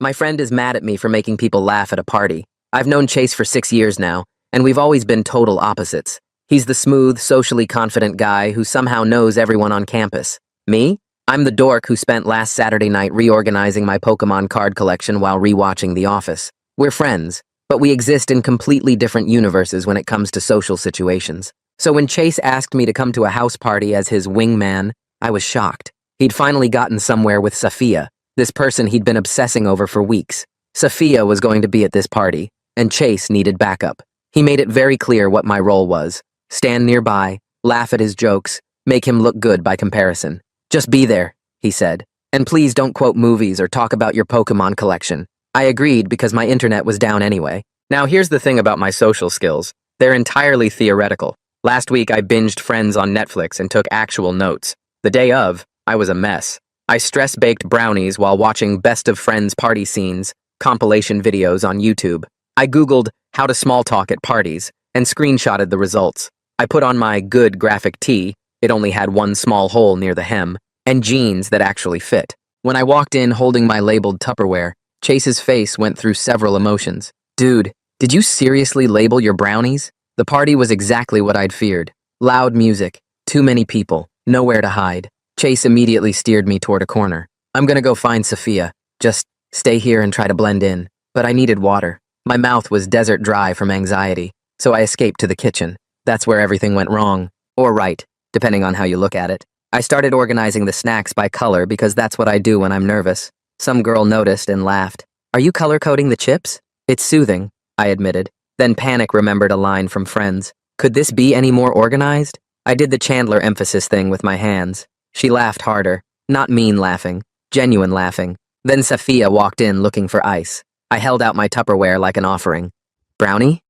My friend is mad at me for making people laugh at a party. I've known Chase for 6 years now, and we've always been total opposites. He's the smooth, socially confident guy who somehow knows everyone on campus. Me? I'm the dork who spent last Saturday night reorganizing my Pokemon card collection while rewatching The Office. We're friends, but we exist in completely different universes when it comes to social situations. So when Chase asked me to come to a house party as his wingman, I was shocked. He'd finally gotten somewhere with Sophia, this person he'd been obsessing over for weeks. Sophia was going to be at this party, and Chase needed backup. He made it very clear what my role was. Stand nearby, laugh at his jokes, make him look good by comparison. Just be there, he said. And please don't quote movies or talk about your Pokemon collection. I agreed because my internet was down anyway. Now here's the thing about my social skills. They're entirely theoretical. Last week I binged Friends on Netflix and took actual notes. The day of, I was a mess. I stress-baked brownies while watching Best of Friends party scenes, compilation videos on YouTube. I Googled how to small talk at parties and screenshotted the results. I put on my good graphic tee, it only had one small hole near the hem, and jeans that actually fit. When I walked in holding my labeled Tupperware, Chase's face went through several emotions. Dude, did you seriously label your brownies? The party was exactly what I'd feared. Loud music, too many people, nowhere to hide. Chase immediately steered me toward a corner. I'm gonna go find Sophia. Just stay here and try to blend in. But I needed water. My mouth was desert dry from anxiety, so I escaped to the kitchen. That's where everything went wrong. Or right, depending on how you look at it. I started organizing the snacks by color because that's what I do when I'm nervous. Some girl noticed and laughed. Are you color-coding the chips? It's soothing, I admitted. Then panic remembered a line from Friends. Could this be any more organized? I did the Chandler emphasis thing with my hands. She laughed harder. Not mean laughing. Genuine laughing. Then Sophia walked in looking for ice. I held out my Tupperware like an offering. Brownie?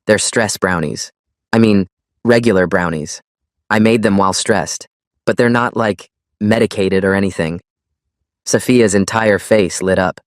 They're stress brownies. I mean, regular brownies. I made them while stressed. But they're not, like, medicated or anything. Sophia's entire face lit up.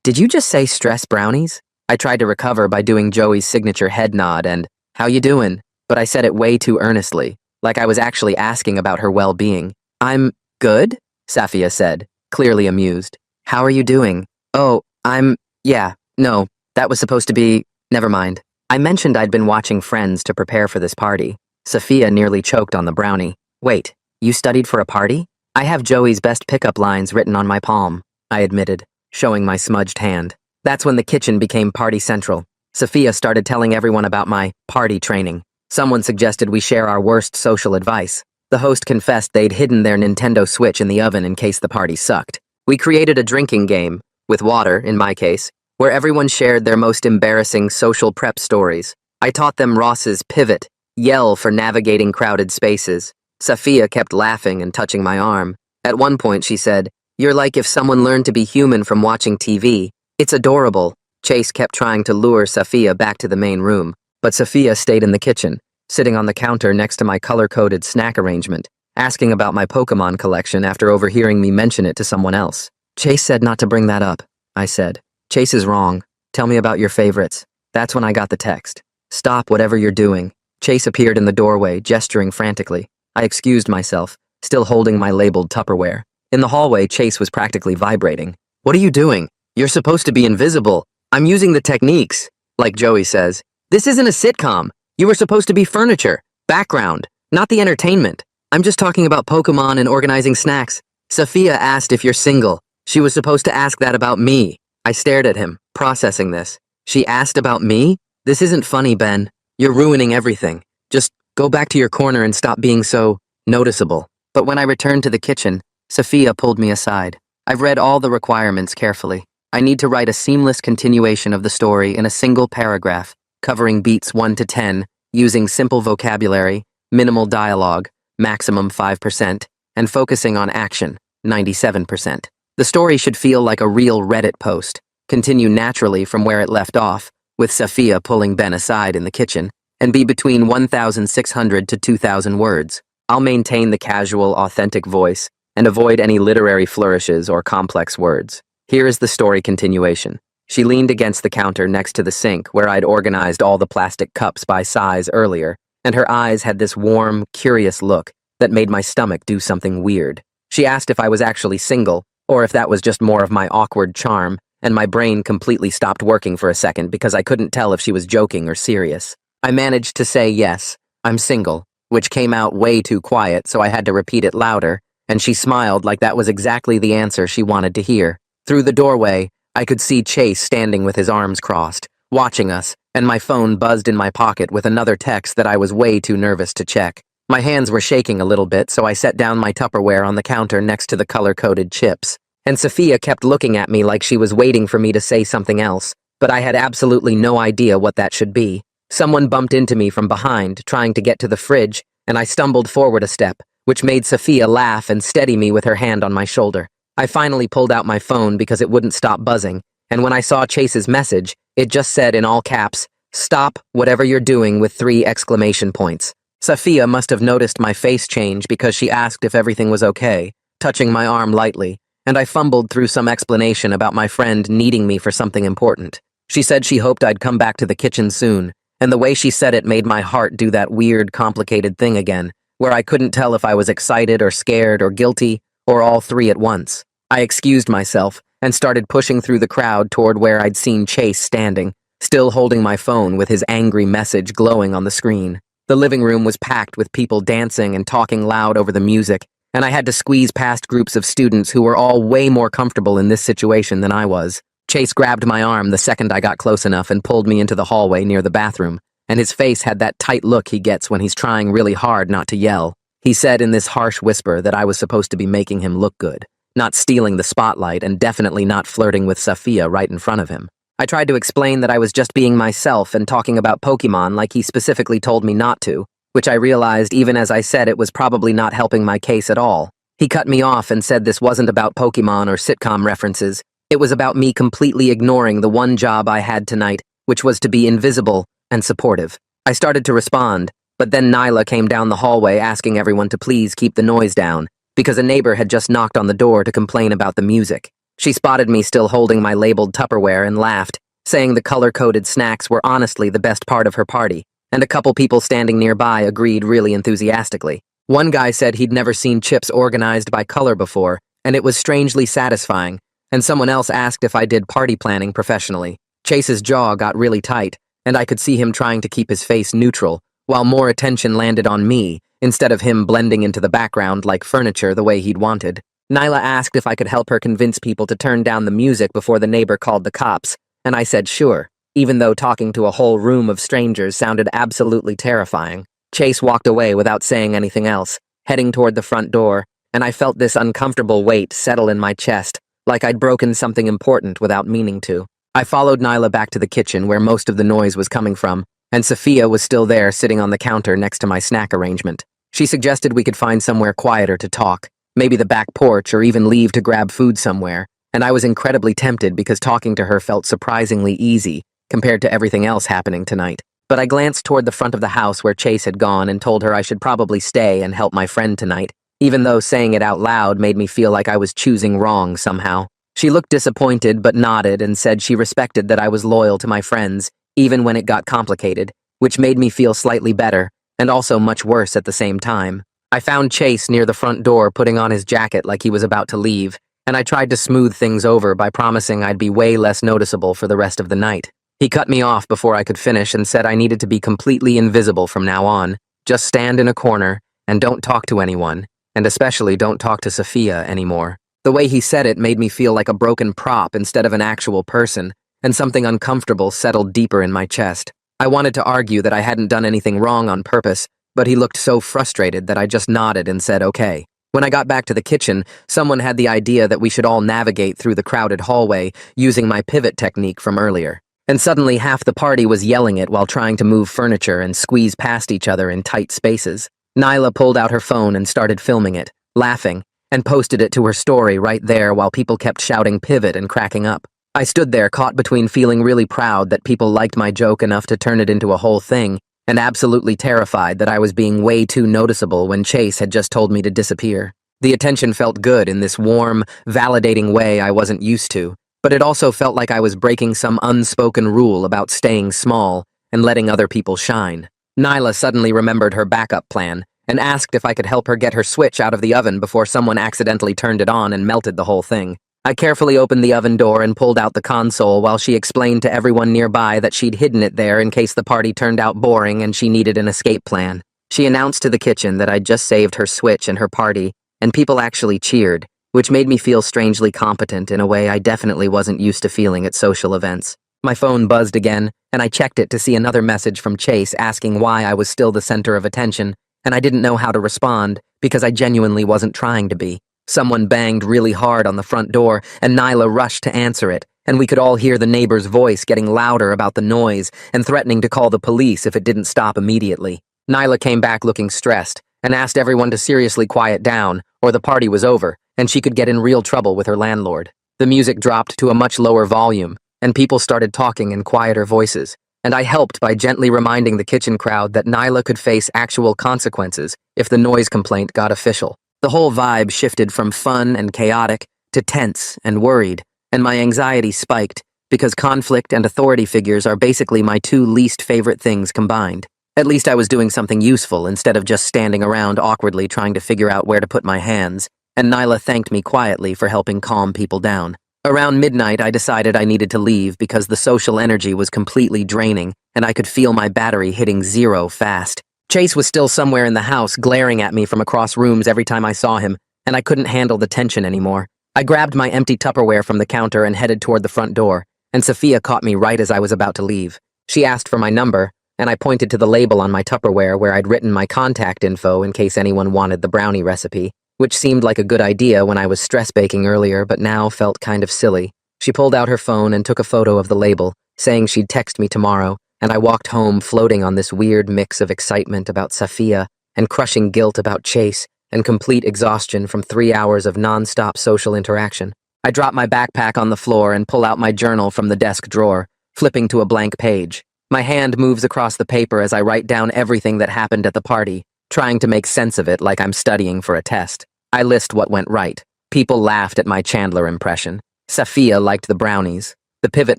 Did you just say stress brownies? I tried to recover by doing Joey's signature head nod and, how you doing? But I said it way too earnestly, like I was actually asking about her well-being. I'm good, Sophia said, clearly amused. How are you doing? Oh, no, that was supposed to be, never mind. I mentioned I'd been watching Friends to prepare for this party. Sophia nearly choked on the brownie. Wait, you studied for a party? I have Joey's best pickup lines written on my palm, I admitted, showing my smudged hand. That's when the kitchen became party central. Sophia started telling everyone about my party training. Someone suggested we share our worst social advice. The host confessed they'd hidden their Nintendo Switch in the oven in case the party sucked. We created a drinking game, with water, in my case, where everyone shared their most embarrassing social prep stories. I taught them Ross's pivot, yell for navigating crowded spaces. Sophia kept laughing and touching my arm. At one point she said, "You're like if someone learned to be human from watching TV. It's adorable." Chase kept trying to lure Sophia back to the main room, but Sophia stayed in the kitchen, sitting on the counter next to my color-coded snack arrangement, asking about my Pokemon collection after overhearing me mention it to someone else. Chase said not to bring that up, I said. Chase is wrong. Tell me about your favorites. That's when I got the text. Stop whatever you're doing. Chase appeared in the doorway, gesturing frantically. I excused myself, still holding my labeled Tupperware. In the hallway, Chase was practically vibrating. What are you doing? You're supposed to be invisible. I'm using the techniques, like Joey says. This isn't a sitcom. You were supposed to be furniture, background, not the entertainment. I'm just talking about Pokemon and organizing snacks. Sophia asked if you're single. She was supposed to ask that about me. I stared at him, processing this. She asked about me? This isn't funny, Ben. You're ruining everything. Just go back to your corner and stop being so noticeable. But when I returned to the kitchen, Sophia pulled me aside. I've read all the requirements carefully. I need to write a seamless continuation of the story in a single paragraph, covering beats 1 to 10, using simple vocabulary, minimal dialogue, maximum 5%, and focusing on action, 97%. The story should feel like a real Reddit post, continue naturally from where it left off, with Sophia pulling Ben aside in the kitchen, and be between 1,600 to 2,000 words. I'll maintain the casual, authentic voice, and avoid any literary flourishes or complex words. Here is the story continuation. She leaned against the counter next to the sink where I'd organized all the plastic cups by size earlier, and her eyes had this warm, curious look that made my stomach do something weird. She asked if I was actually single, or if that was just more of my awkward charm, and my brain completely stopped working for a second because I couldn't tell if she was joking or serious. I managed to say yes, I'm single, which came out way too quiet, so I had to repeat it louder, and she smiled like that was exactly the answer she wanted to hear. Through the doorway, I could see Chase standing with his arms crossed, watching us, and my phone buzzed in my pocket with another text that I was way too nervous to check. My hands were shaking a little bit, so I set down my Tupperware on the counter next to the color-coded chips. And Sophia kept looking at me like she was waiting for me to say something else, but I had absolutely no idea what that should be. Someone bumped into me from behind, trying to get to the fridge, and I stumbled forward a step, which made Sophia laugh and steady me with her hand on my shoulder. I finally pulled out my phone because it wouldn't stop buzzing, and when I saw Chase's message, it just said in all caps, "Stop whatever you're doing," with 3 exclamation points. Sophia must have noticed my face change because she asked if everything was okay, touching my arm lightly, and I fumbled through some explanation about my friend needing me for something important. She said she hoped I'd come back to the kitchen soon, and the way she said it made my heart do that weird, complicated thing again, where I couldn't tell if I was excited or scared or guilty, or all 3 at once. I excused myself and started pushing through the crowd toward where I'd seen Chase standing, still holding my phone with his angry message glowing on the screen. The living room was packed with people dancing and talking loud over the music, and I had to squeeze past groups of students who were all way more comfortable in this situation than I was. Chase grabbed my arm the second I got close enough and pulled me into the hallway near the bathroom, and his face had that tight look he gets when he's trying really hard not to yell. He said in this harsh whisper that I was supposed to be making him look good, not stealing the spotlight and definitely not flirting with Sophia right in front of him. I tried to explain that I was just being myself and talking about Pokemon like he specifically told me not to, which I realized even as I said it was probably not helping my case at all. He cut me off and said this wasn't about Pokemon or sitcom references. It was about me completely ignoring the one job I had tonight, which was to be invisible and supportive. I started to respond, but then Nyla came down the hallway asking everyone to please keep the noise down, because a neighbor had just knocked on the door to complain about the music. She spotted me still holding my labeled Tupperware and laughed, saying the color-coded snacks were honestly the best part of her party, and a couple people standing nearby agreed really enthusiastically. One guy said he'd never seen chips organized by color before, and it was strangely satisfying, and someone else asked if I did party planning professionally. Chase's jaw got really tight, and I could see him trying to keep his face neutral, while more attention landed on me, instead of him blending into the background like furniture the way he'd wanted. Nyla asked if I could help her convince people to turn down the music before the neighbor called the cops, and I said sure, even though talking to a whole room of strangers sounded absolutely terrifying. Chase walked away without saying anything else, heading toward the front door, and I felt this uncomfortable weight settle in my chest, like I'd broken something important without meaning to. I followed Nyla back to the kitchen where most of the noise was coming from, and Sophia was still there sitting on the counter next to my snack arrangement. She suggested we could find somewhere quieter to talk, maybe the back porch or even leave to grab food somewhere, and I was incredibly tempted because talking to her felt surprisingly easy compared to everything else happening tonight. But I glanced toward the front of the house where Chase had gone and told her I should probably stay and help my friend tonight, even though saying it out loud made me feel like I was choosing wrong somehow. She looked disappointed but nodded and said she respected that I was loyal to my friends, even when it got complicated, which made me feel slightly better, and also much worse at the same time. I found Chase near the front door putting on his jacket like he was about to leave, and I tried to smooth things over by promising I'd be way less noticeable for the rest of the night. He cut me off before I could finish and said I needed to be completely invisible from now on, just stand in a corner, and don't talk to anyone, and especially don't talk to Sophia anymore. The way he said it made me feel like a broken prop instead of an actual person, and something uncomfortable settled deeper in my chest. I wanted to argue that I hadn't done anything wrong on purpose, but he looked so frustrated that I just nodded and said okay. When I got back to the kitchen, someone had the idea that we should all navigate through the crowded hallway using my pivot technique from earlier. And suddenly half the party was yelling it while trying to move furniture and squeeze past each other in tight spaces. Nyla pulled out her phone and started filming it, laughing, and posted it to her story right there while people kept shouting pivot and cracking up. I stood there caught between feeling really proud that people liked my joke enough to turn it into a whole thing, and absolutely terrified that I was being way too noticeable when Chase had just told me to disappear. The attention felt good in this warm, validating way I wasn't used to, but it also felt like I was breaking some unspoken rule about staying small and letting other people shine. Nyla suddenly remembered her backup plan and asked if I could help her get her switch out of the oven before someone accidentally turned it on and melted the whole thing. I carefully opened the oven door and pulled out the console while she explained to everyone nearby that she'd hidden it there in case the party turned out boring and she needed an escape plan. She announced to the kitchen that I'd just saved her Switch and her party, and people actually cheered, which made me feel strangely competent in a way I definitely wasn't used to feeling at social events. My phone buzzed again, and I checked it to see another message from Chase asking why I was still the center of attention, and I didn't know how to respond because I genuinely wasn't trying to be. Someone banged really hard on the front door, and Nyla rushed to answer it, and we could all hear the neighbor's voice getting louder about the noise and threatening to call the police if it didn't stop immediately. Nyla came back looking stressed and asked everyone to seriously quiet down, or the party was over, and she could get in real trouble with her landlord. The music dropped to a much lower volume, and people started talking in quieter voices, and I helped by gently reminding the kitchen crowd that Nyla could face actual consequences if the noise complaint got official. The whole vibe shifted from fun and chaotic to tense and worried, and my anxiety spiked because conflict and authority figures are basically my two least favorite things combined. At least I was doing something useful instead of just standing around awkwardly trying to figure out where to put my hands, and Nyla thanked me quietly for helping calm people down. Around midnight, I decided I needed to leave because the social energy was completely draining, and I could feel my battery hitting zero fast. Chase was still somewhere in the house, glaring at me from across rooms every time I saw him, and I couldn't handle the tension anymore. I grabbed my empty Tupperware from the counter and headed toward the front door, and Sophia caught me right as I was about to leave. She asked for my number, and I pointed to the label on my Tupperware where I'd written my contact info in case anyone wanted the brownie recipe, which seemed like a good idea when I was stress baking earlier but now felt kind of silly. She pulled out her phone and took a photo of the label, saying she'd text me tomorrow, and I walked home floating on this weird mix of excitement about Sophia and crushing guilt about Chase and complete exhaustion from 3 hours of non-stop social interaction. I drop my backpack on the floor and pull out my journal from the desk drawer, flipping to a blank page. My hand moves across the paper as I write down everything that happened at the party, trying to make sense of it like I'm studying for a test. I list what went right. People laughed at my Chandler impression. Sophia liked the brownies. The pivot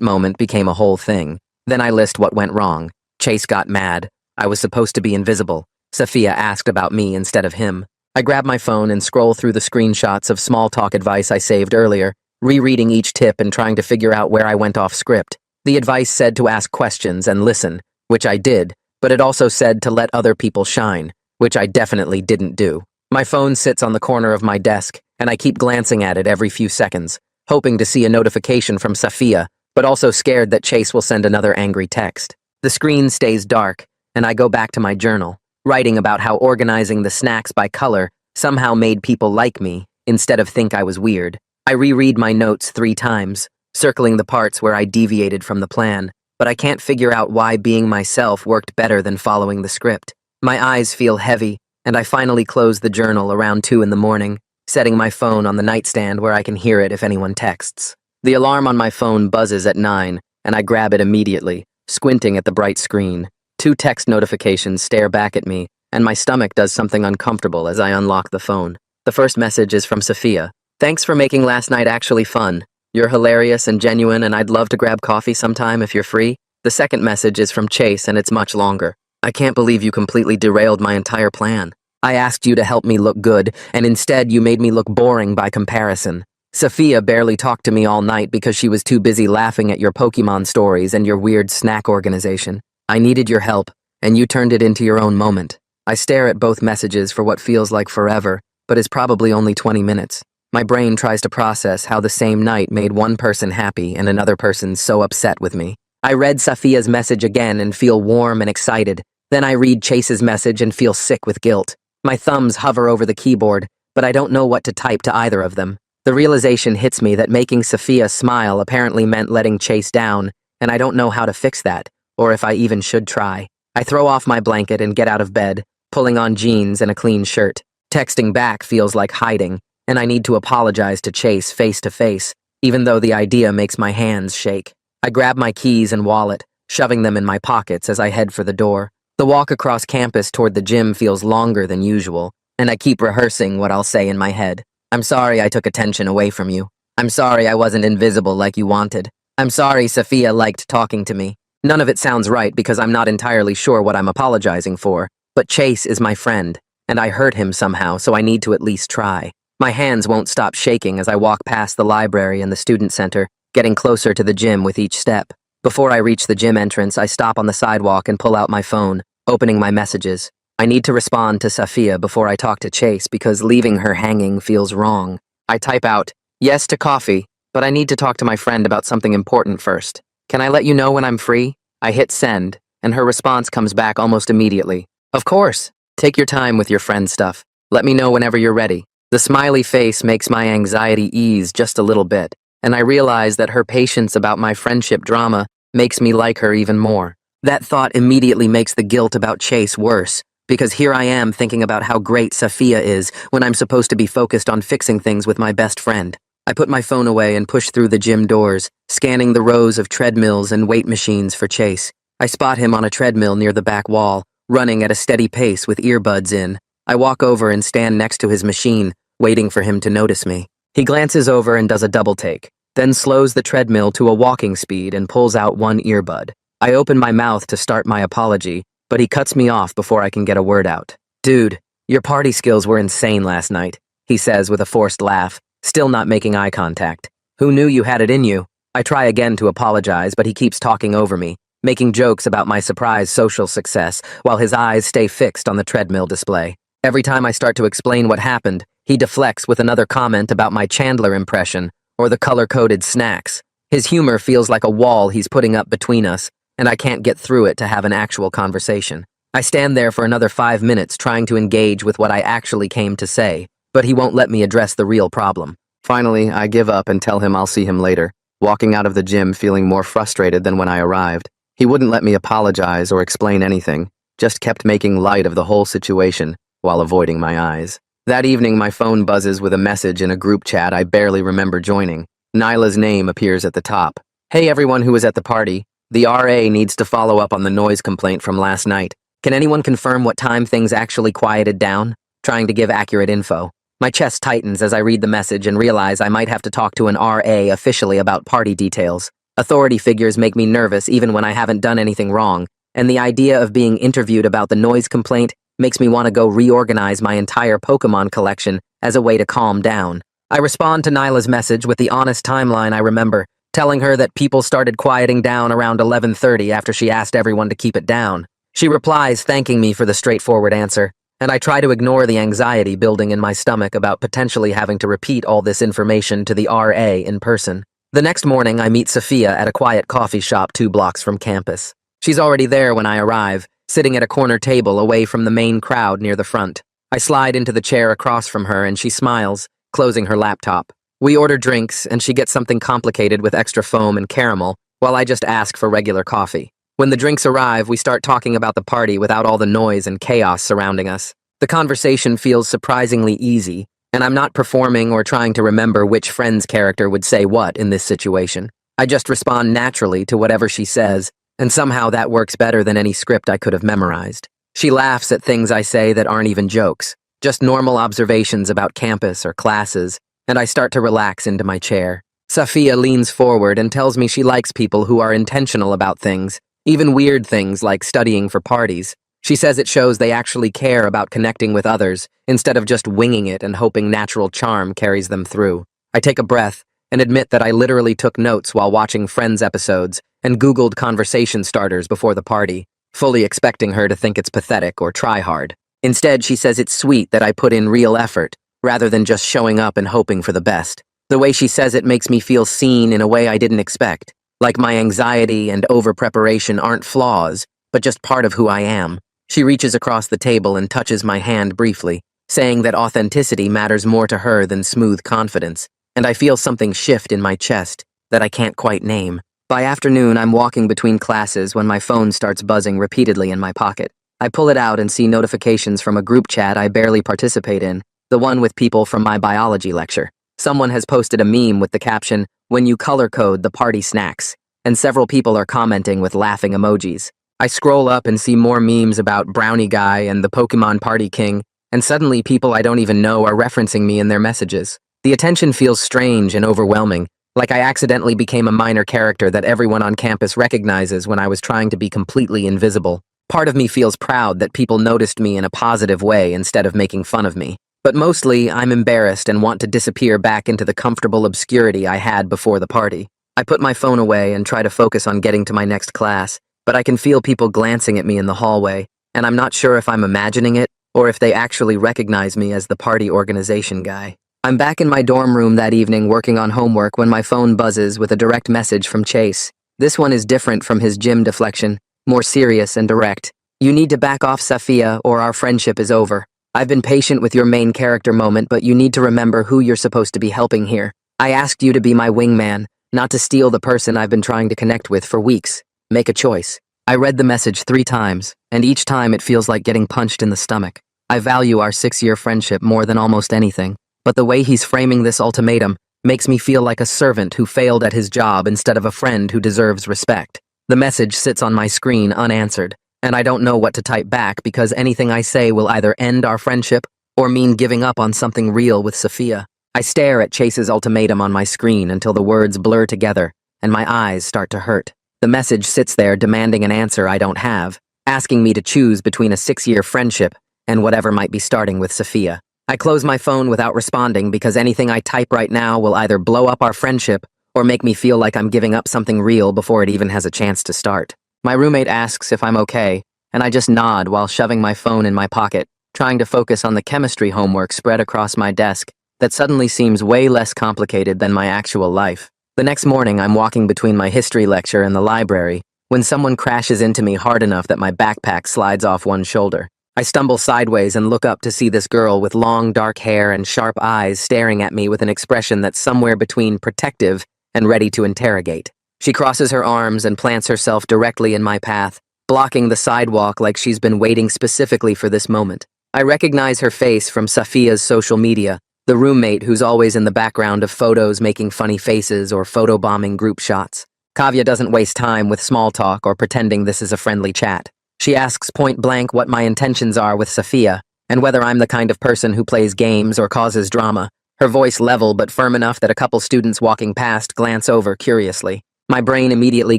moment became a whole thing. Then I list what went wrong. Chase got mad. I was supposed to be invisible. Sophia asked about me instead of him. I grab my phone and scroll through the screenshots of small talk advice I saved earlier, rereading each tip and trying to figure out where I went off script. The advice said to ask questions and listen, which I did, but it also said to let other people shine, which I definitely didn't do. My phone sits on the corner of my desk, and I keep glancing at it every few seconds, hoping to see a notification from Sophia, but also scared that Chase will send another angry text. The screen stays dark, and I go back to my journal, writing about how organizing the snacks by color somehow made people like me instead of think I was weird. I reread my notes 3 times, circling the parts where I deviated from the plan, but I can't figure out why being myself worked better than following the script. My eyes feel heavy, and I finally close the journal around 2 in the morning, setting my phone on the nightstand where I can hear it if anyone texts. The alarm on my phone buzzes at 9, and I grab it immediately, squinting at the bright screen. 2 text notifications stare back at me, and my stomach does something uncomfortable as I unlock the phone. The first message is from Sophia. "Thanks for making last night actually fun. You're hilarious and genuine, and I'd love to grab coffee sometime if you're free." The second message is from Chase, and it's much longer. "I can't believe you completely derailed my entire plan. I asked you to help me look good, and instead you made me look boring by comparison. Sophia barely talked to me all night because she was too busy laughing at your Pokemon stories and your weird snack organization. I needed your help, and you turned it into your own moment." I stare at both messages for what feels like forever, but is probably only 20 minutes. My brain tries to process how the same night made one person happy and another person so upset with me. I read Sophia's message again and feel warm and excited. Then I read Chase's message and feel sick with guilt. My thumbs hover over the keyboard, but I don't know what to type to either of them. The realization hits me that making Sophia smile apparently meant letting Chase down, and I don't know how to fix that, or if I even should try. I throw off my blanket and get out of bed, pulling on jeans and a clean shirt. Texting back feels like hiding, and I need to apologize to Chase face to face, even though the idea makes my hands shake. I grab my keys and wallet, shoving them in my pockets as I head for the door. The walk across campus toward the gym feels longer than usual, and I keep rehearsing what I'll say in my head. "I'm sorry I took attention away from you. I'm sorry I wasn't invisible like you wanted. I'm sorry Sophia liked talking to me." None of it sounds right because I'm not entirely sure what I'm apologizing for, but Chase is my friend, and I hurt him somehow, so I need to at least try. My hands won't stop shaking as I walk past the library and the student center, getting closer to the gym with each step. Before I reach the gym entrance, I stop on the sidewalk and pull out my phone, opening my messages. I need to respond to Safia before I talk to Chase because leaving her hanging feels wrong. I type out, "Yes to coffee, but I need to talk to my friend about something important first. Can I let you know when I'm free?" I hit send, and her response comes back almost immediately. "Of course. Take your time with your friend stuff. Let me know whenever you're ready." The smiley face makes my anxiety ease just a little bit, and I realize that her patience about my friendship drama makes me like her even more. That thought immediately makes the guilt about Chase worse, because here I am thinking about how great Safia is when I'm supposed to be focused on fixing things with my best friend. I put my phone away and push through the gym doors, scanning the rows of treadmills and weight machines for Chase. I spot him on a treadmill near the back wall, running at a steady pace with earbuds in. I walk over and stand next to his machine, waiting for him to notice me. He glances over and does a double take, then slows the treadmill to a walking speed and pulls out one earbud. I open my mouth to start my apology, but he cuts me off before I can get a word out. "Dude, your party skills were insane last night," he says with a forced laugh, still not making eye contact. "Who knew you had it in you?" I try again to apologize, but he keeps talking over me, making jokes about my surprise social success while his eyes stay fixed on the treadmill display. Every time I start to explain what happened, he deflects with another comment about my Chandler impression or the color-coded snacks. His humor feels like a wall he's putting up between us, and I can't get through it to have an actual conversation. I stand there for another 5 minutes trying to engage with what I actually came to say, but he won't let me address the real problem. Finally, I give up and tell him I'll see him later, walking out of the gym feeling more frustrated than when I arrived. He wouldn't let me apologize or explain anything, just kept making light of the whole situation while avoiding my eyes. That evening, my phone buzzes with a message in a group chat I barely remember joining. Nyla's name appears at the top. "Hey everyone who was at the party. The RA needs to follow up on the noise complaint from last night. Can anyone confirm what time things actually quieted down?" Trying to give accurate info. My chest tightens as I read the message and realize I might have to talk to an RA officially about party details. Authority figures make me nervous even when I haven't done anything wrong, and the idea of being interviewed about the noise complaint makes me want to go reorganize my entire Pokemon collection as a way to calm down. I respond to Nyla's message with the honest timeline I remember, telling her that people started quieting down around 11:30 after she asked everyone to keep it down. She replies thanking me for the straightforward answer, and I try to ignore the anxiety building in my stomach about potentially having to repeat all this information to the RA in person. The next morning, I meet Safia at a quiet coffee shop 2 blocks from campus. She's already there when I arrive, sitting at a corner table away from the main crowd near the front. I slide into the chair across from her and she smiles, closing her laptop. We order drinks and she gets something complicated with extra foam and caramel, while I just ask for regular coffee. When the drinks arrive, we start talking about the party without all the noise and chaos surrounding us. The conversation feels surprisingly easy, and I'm not performing or trying to remember which friend's character would say what in this situation. I just respond naturally to whatever she says, and somehow that works better than any script I could have memorized. She laughs at things I say that aren't even jokes, just normal observations about campus or classes, and I start to relax into my chair. Safia leans forward and tells me she likes people who are intentional about things, even weird things like studying for parties. She says it shows they actually care about connecting with others, instead of just winging it and hoping natural charm carries them through. I take a breath and admit that I literally took notes while watching Friends episodes and Googled conversation starters before the party, fully expecting her to think it's pathetic or try hard. Instead, she says it's sweet that I put in real effort, rather than just showing up and hoping for the best. The way she says it makes me feel seen in a way I didn't expect, like my anxiety and over-preparation aren't flaws, but just part of who I am. She reaches across the table and touches my hand briefly, saying that authenticity matters more to her than smooth confidence, and I feel something shift in my chest that I can't quite name. By afternoon, I'm walking between classes when my phone starts buzzing repeatedly in my pocket. I pull it out and see notifications from a group chat I barely participate in, the one with people from my biology lecture. Someone has posted a meme with the caption, "When you color code the party snacks," and several people are commenting with laughing emojis. I scroll up and see more memes about Brownie Guy and the Pokemon Party King, and suddenly people I don't even know are referencing me in their messages. The attention feels strange and overwhelming, like I accidentally became a minor character that everyone on campus recognizes when I was trying to be completely invisible. Part of me feels proud that people noticed me in a positive way instead of making fun of me. But mostly, I'm embarrassed and want to disappear back into the comfortable obscurity I had before the party. I put my phone away and try to focus on getting to my next class, but I can feel people glancing at me in the hallway, and I'm not sure if I'm imagining it or if they actually recognize me as the party organization guy. I'm back in my dorm room that evening working on homework when my phone buzzes with a direct message from Chase. This one is different from his gym deflection, more serious and direct. You need to back off, Safia, or our friendship is over. I've been patient with your main character moment, but you need to remember who you're supposed to be helping here. I asked you to be my wingman, not to steal the person I've been trying to connect with for weeks. Make a choice. I read the message 3 times, and each time it feels like getting punched in the stomach. I value our 6-year friendship more than almost anything, but the way he's framing this ultimatum makes me feel like a servant who failed at his job instead of a friend who deserves respect. The message sits on my screen unanswered, and I don't know what to type back because anything I say will either end our friendship or mean giving up on something real with Safia. I stare at Chase's ultimatum on my screen until the words blur together and my eyes start to hurt. The message sits there demanding an answer I don't have, asking me to choose between a 6-year friendship and whatever might be starting with Safia. I close my phone without responding because anything I type right now will either blow up our friendship or make me feel like I'm giving up something real before it even has a chance to start. My roommate asks if I'm okay, and I just nod while shoving my phone in my pocket, trying to focus on the chemistry homework spread across my desk that suddenly seems way less complicated than my actual life. The next morning, I'm walking between my history lecture and the library when someone crashes into me hard enough that my backpack slides off one shoulder. I stumble sideways and look up to see this girl with long dark hair and sharp eyes staring at me with an expression that's somewhere between protective and ready to interrogate. She crosses her arms and plants herself directly in my path, blocking the sidewalk like she's been waiting specifically for this moment. I recognize her face from Safia's social media, the roommate who's always in the background of photos making funny faces or photobombing group shots. Kavya doesn't waste time with small talk or pretending this is a friendly chat. She asks point blank what my intentions are with Safia, and whether I'm the kind of person who plays games or causes drama, her voice level but firm enough that a couple students walking past glance over curiously. My brain immediately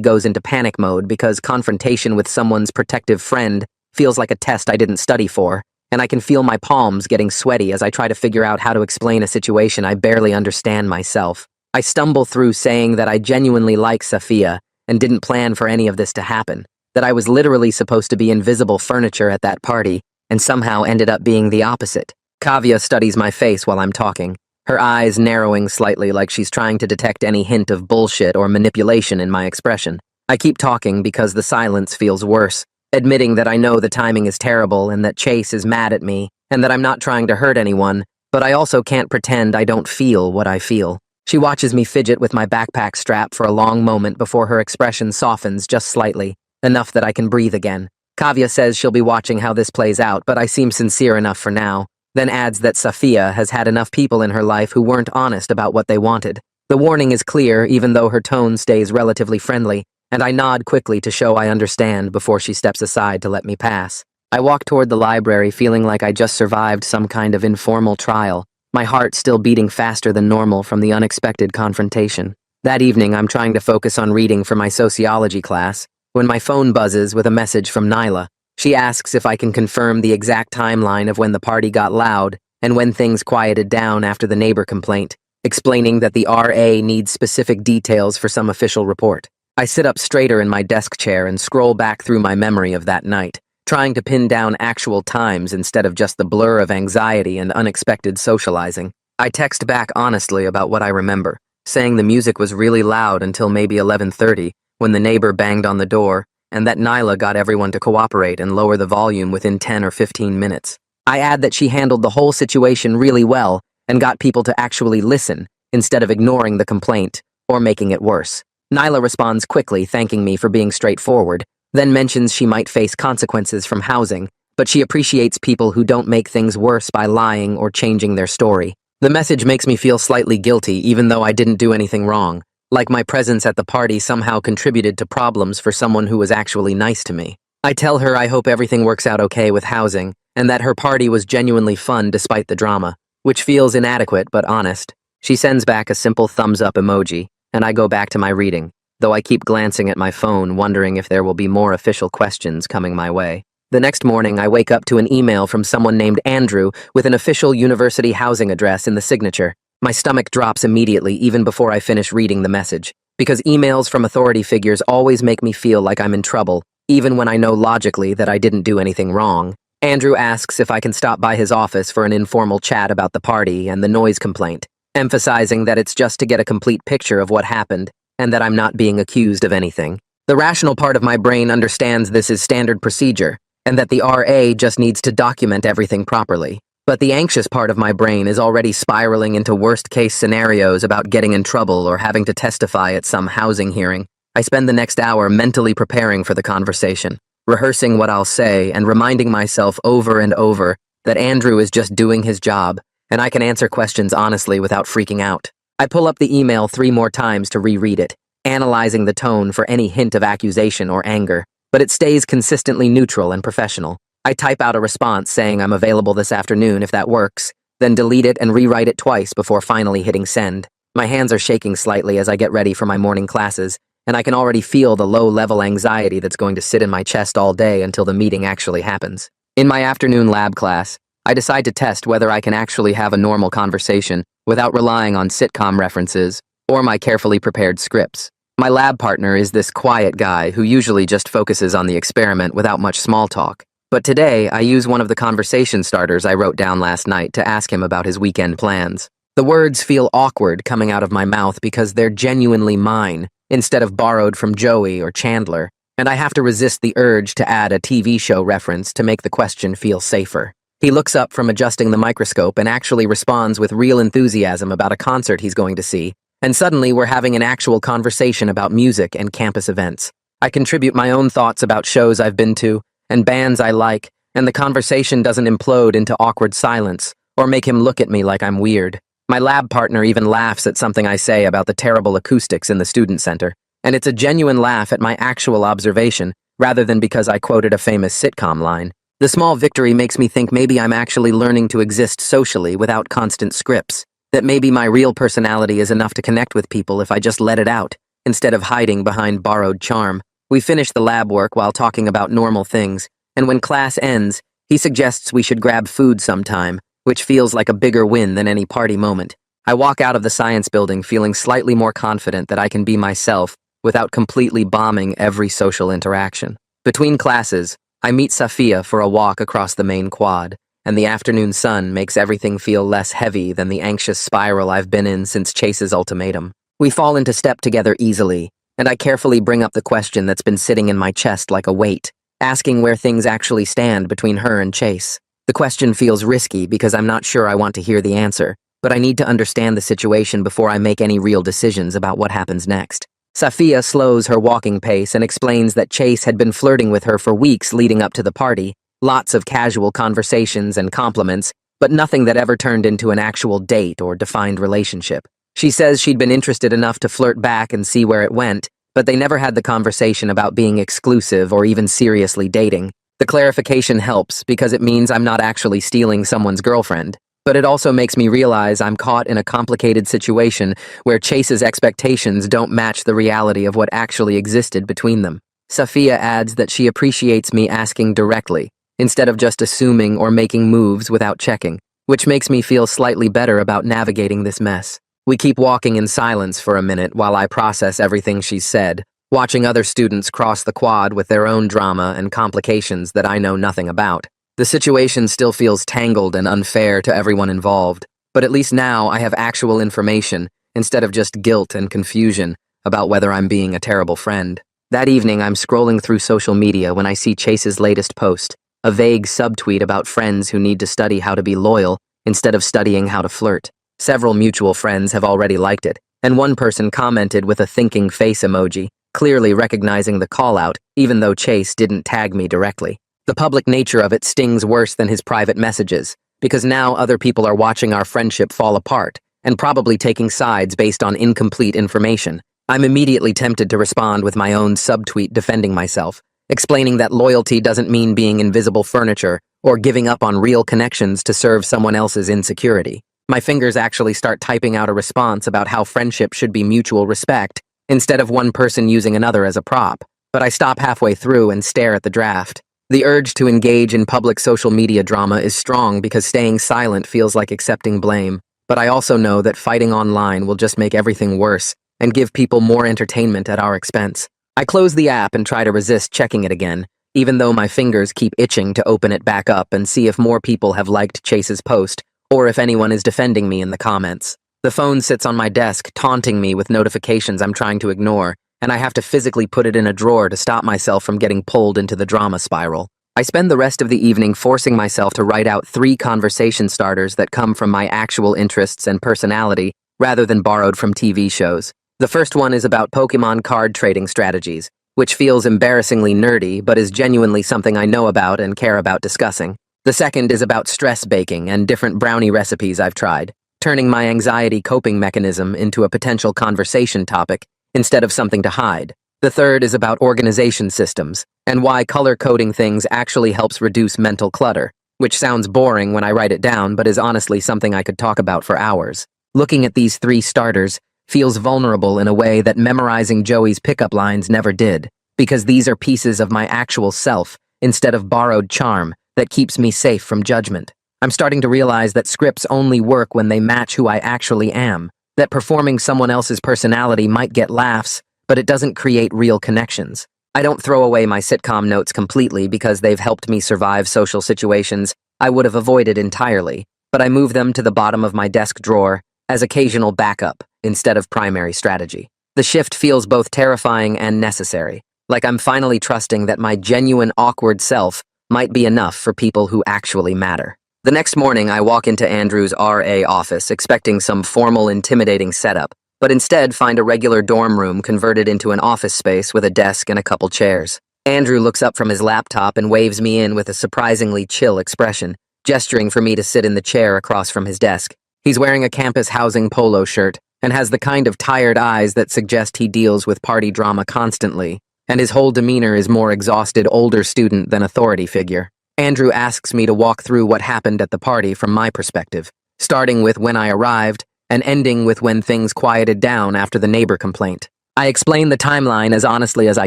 goes into panic mode because confrontation with someone's protective friend feels like a test I didn't study for, and I can feel my palms getting sweaty as I try to figure out how to explain a situation I barely understand myself. I stumble through saying that I genuinely like Safia and didn't plan for any of this to happen, that I was literally supposed to be invisible furniture at that party, and somehow ended up being the opposite. Kavya studies my face while I'm talking, her eyes narrowing slightly like she's trying to detect any hint of bullshit or manipulation in my expression. I keep talking because the silence feels worse, admitting that I know the timing is terrible and that Chase is mad at me, and that I'm not trying to hurt anyone, but I also can't pretend I don't feel what I feel. She watches me fidget with my backpack strap for a long moment before her expression softens just slightly, enough that I can breathe again. Kavya says she'll be watching how this plays out, but I seem sincere enough for now, then adds that Safia has had enough people in her life who weren't honest about what they wanted. The warning is clear, even though her tone stays relatively friendly, and I nod quickly to show I understand before she steps aside to let me pass. I walk toward the library feeling like I just survived some kind of informal trial, my heart still beating faster than normal from the unexpected confrontation. That evening, I'm trying to focus on reading for my sociology class, when my phone buzzes with a message from Nyla. She asks if I can confirm the exact timeline of when the party got loud and when things quieted down after the neighbor complaint, explaining that the RA needs specific details for some official report. I sit up straighter in my desk chair and scroll back through my memory of that night, trying to pin down actual times instead of just the blur of anxiety and unexpected socializing. I text back honestly about what I remember, saying the music was really loud until maybe 11:30 when the neighbor banged on the door, and that Nyla got everyone to cooperate and lower the volume within 10 or 15 minutes. I add that she handled the whole situation really well and got people to actually listen instead of ignoring the complaint or making it worse. Nyla responds quickly, thanking me for being straightforward, then mentions she might face consequences from housing, but she appreciates people who don't make things worse by lying or changing their story. The message makes me feel slightly guilty even though I didn't do anything wrong, like my presence at the party somehow contributed to problems for someone who was actually nice to me. I tell her I hope everything works out okay with housing, and that her party was genuinely fun despite the drama, which feels inadequate but honest. She sends back a simple thumbs-up emoji, and I go back to my reading, though I keep glancing at my phone wondering if there will be more official questions coming my way. The next morning, I wake up to an email from someone named Andrew with an official university housing address in the signature. My stomach drops immediately even before I finish reading the message, because emails from authority figures always make me feel like I'm in trouble, even when I know logically that I didn't do anything wrong. Andrew asks if I can stop by his office for an informal chat about the party and the noise complaint, emphasizing that it's just to get a complete picture of what happened and that I'm not being accused of anything. The rational part of my brain understands this is standard procedure and that the RA just needs to document everything properly. But the anxious part of my brain is already spiraling into worst-case scenarios about getting in trouble or having to testify at some housing hearing. I spend the next hour mentally preparing for the conversation, rehearsing what I'll say and reminding myself over and over that Andrew is just doing his job and I can answer questions honestly without freaking out. I pull up the email 3 more times to reread it, analyzing the tone for any hint of accusation or anger, but it stays consistently neutral and professional. I type out a response saying I'm available this afternoon if that works, then delete it and rewrite it twice before finally hitting send. My hands are shaking slightly as I get ready for my morning classes, and I can already feel the low-level anxiety that's going to sit in my chest all day until the meeting actually happens. In my afternoon lab class, I decide to test whether I can actually have a normal conversation without relying on sitcom references or my carefully prepared scripts. My lab partner is this quiet guy who usually just focuses on the experiment without much small talk. But today, I use one of the conversation starters I wrote down last night to ask him about his weekend plans. The words feel awkward coming out of my mouth because they're genuinely mine, instead of borrowed from Joey or Chandler, and I have to resist the urge to add a TV show reference to make the question feel safer. He looks up from adjusting the microscope and actually responds with real enthusiasm about a concert he's going to see, and suddenly we're having an actual conversation about music and campus events. I contribute my own thoughts about shows I've been to, and bands I like, and the conversation doesn't implode into awkward silence or make him look at me like I'm weird. My lab partner even laughs at something I say about the terrible acoustics in the student center, and it's a genuine laugh at my actual observation rather than because I quoted a famous sitcom line. The small victory makes me think maybe I'm actually learning to exist socially without constant scripts, that maybe my real personality is enough to connect with people if I just let it out, instead of hiding behind borrowed charm. We finish the lab work while talking about normal things, and when class ends, he suggests we should grab food sometime, which feels like a bigger win than any party moment. I walk out of the science building feeling slightly more confident that I can be myself without completely bombing every social interaction. Between classes, I meet Safia for a walk across the main quad, and the afternoon sun makes everything feel less heavy than the anxious spiral I've been in since Chase's ultimatum. We fall into step together easily, and I carefully bring up the question that's been sitting in my chest like a weight, asking where things actually stand between her and Chase. The question feels risky because I'm not sure I want to hear the answer, but I need to understand the situation before I make any real decisions about what happens next. Safia slows her walking pace and explains that Chase had been flirting with her for weeks leading up to the party, lots of casual conversations and compliments, but nothing that ever turned into an actual date or defined relationship. She says she'd been interested enough to flirt back and see where it went, but they never had the conversation about being exclusive or even seriously dating. The clarification helps because it means I'm not actually stealing someone's girlfriend, but it also makes me realize I'm caught in a complicated situation where Chase's expectations don't match the reality of what actually existed between them. Safia adds that she appreciates me asking directly, instead of just assuming or making moves without checking, which makes me feel slightly better about navigating this mess. We keep walking in silence for a minute while I process everything she's said, watching other students cross the quad with their own drama and complications that I know nothing about. The situation still feels tangled and unfair to everyone involved, but at least now I have actual information instead of just guilt and confusion about whether I'm being a terrible friend. That evening, I'm scrolling through social media when I see Chase's latest post, a vague subtweet about friends who need to study how to be loyal instead of studying how to flirt. Several mutual friends have already liked it, and one person commented with a thinking face emoji, clearly recognizing the call-out, even though Chase didn't tag me directly. The public nature of it stings worse than his private messages, because now other people are watching our friendship fall apart, and probably taking sides based on incomplete information. I'm immediately tempted to respond with my own subtweet defending myself, explaining that loyalty doesn't mean being invisible furniture or giving up on real connections to serve someone else's insecurity. My fingers actually start typing out a response about how friendship should be mutual respect, instead of one person using another as a prop, but I stop halfway through and stare at the draft. The urge to engage in public social media drama is strong because staying silent feels like accepting blame, but I also know that fighting online will just make everything worse and give people more entertainment at our expense. I close the app and try to resist checking it again, even though my fingers keep itching to open it back up and see if more people have liked Chase's post, or if anyone is defending me in the comments. The phone sits on my desk, taunting me with notifications I'm trying to ignore, and I have to physically put it in a drawer to stop myself from getting pulled into the drama spiral. I spend the rest of the evening forcing myself to write out 3 conversation starters that come from my actual interests and personality, rather than borrowed from TV shows. The first one is about Pokemon card trading strategies, which feels embarrassingly nerdy but is genuinely something I know about and care about discussing. The second is about stress baking and different brownie recipes I've tried, turning my anxiety coping mechanism into a potential conversation topic instead of something to hide. The third is about organization systems and why color-coding things actually helps reduce mental clutter, which sounds boring when I write it down but is honestly something I could talk about for hours. Looking at these 3 starters feels vulnerable in a way that memorizing Joey's pickup lines never did, because these are pieces of my actual self instead of borrowed charm that keeps me safe from judgment. I'm starting to realize that scripts only work when they match who I actually am, that performing someone else's personality might get laughs, but it doesn't create real connections. I don't throw away my sitcom notes completely because they've helped me survive social situations I would have avoided entirely, but I move them to the bottom of my desk drawer as occasional backup instead of primary strategy. The shift feels both terrifying and necessary, like I'm finally trusting that my genuine awkward self might be enough for people who actually matter. The next morning, I walk into Andrew's RA office expecting some formal, intimidating setup, but instead find a regular dorm room converted into an office space with a desk and a couple chairs. Andrew looks up from his laptop and waves me in with a surprisingly chill expression, gesturing for me to sit in the chair across from his desk. He's wearing a campus housing polo shirt and has the kind of tired eyes that suggest he deals with party drama constantly, and his whole demeanor is more exhausted older student than authority figure. Andrew asks me to walk through what happened at the party from my perspective, starting with when I arrived and ending with when things quieted down after the neighbor complaint. I explain the timeline as honestly as I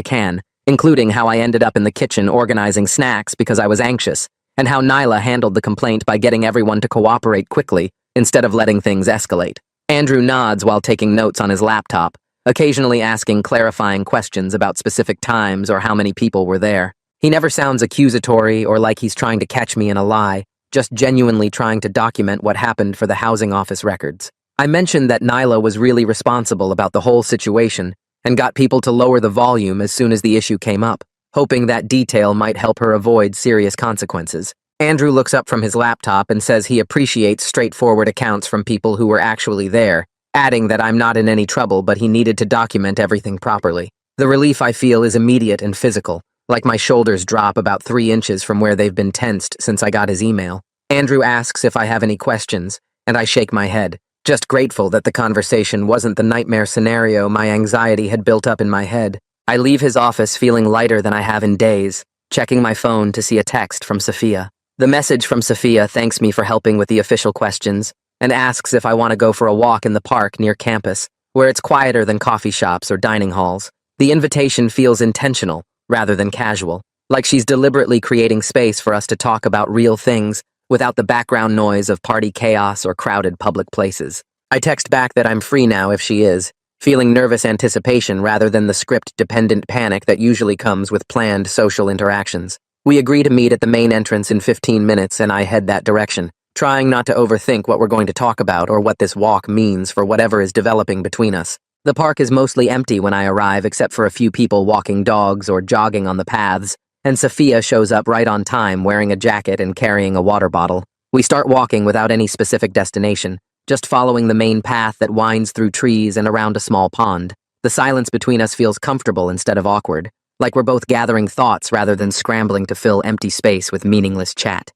can, including how I ended up in the kitchen organizing snacks because I was anxious, and how Nyla handled the complaint by getting everyone to cooperate quickly instead of letting things escalate. Andrew nods while taking notes on his laptop, occasionally asking clarifying questions about specific times or how many people were there. He never sounds accusatory or like he's trying to catch me in a lie, just genuinely trying to document what happened for the housing office records. I mentioned that Nyla was really responsible about the whole situation and got people to lower the volume as soon as the issue came up, hoping that detail might help her avoid serious consequences. Andrew looks up from his laptop and says he appreciates straightforward accounts from people who were actually there, adding that I'm not in any trouble but he needed to document everything properly. The relief I feel is immediate and physical, like my shoulders drop about 3 inches from where they've been tensed since I got his email. Andrew asks if I have any questions, and I shake my head, just grateful that the conversation wasn't the nightmare scenario my anxiety had built up in my head. I leave his office feeling lighter than I have in days, checking my phone to see a text from Sophia. The message from Sophia thanks me for helping with the official questions and asks if I want to go for a walk in the park near campus, where it's quieter than coffee shops or dining halls. The invitation feels intentional rather than casual, like she's deliberately creating space for us to talk about real things without the background noise of party chaos or crowded public places. I text back that I'm free now if she is, feeling nervous anticipation rather than the script-dependent panic that usually comes with planned social interactions. We agree to meet at the main entrance in 15 minutes and I head that direction, trying not to overthink what we're going to talk about or what this walk means for whatever is developing between us. The park is mostly empty when I arrive except for a few people walking dogs or jogging on the paths, and Sophia shows up right on time wearing a jacket and carrying a water bottle. We start walking without any specific destination, just following the main path that winds through trees and around a small pond. The silence between us feels comfortable instead of awkward, like we're both gathering thoughts rather than scrambling to fill empty space with meaningless chat.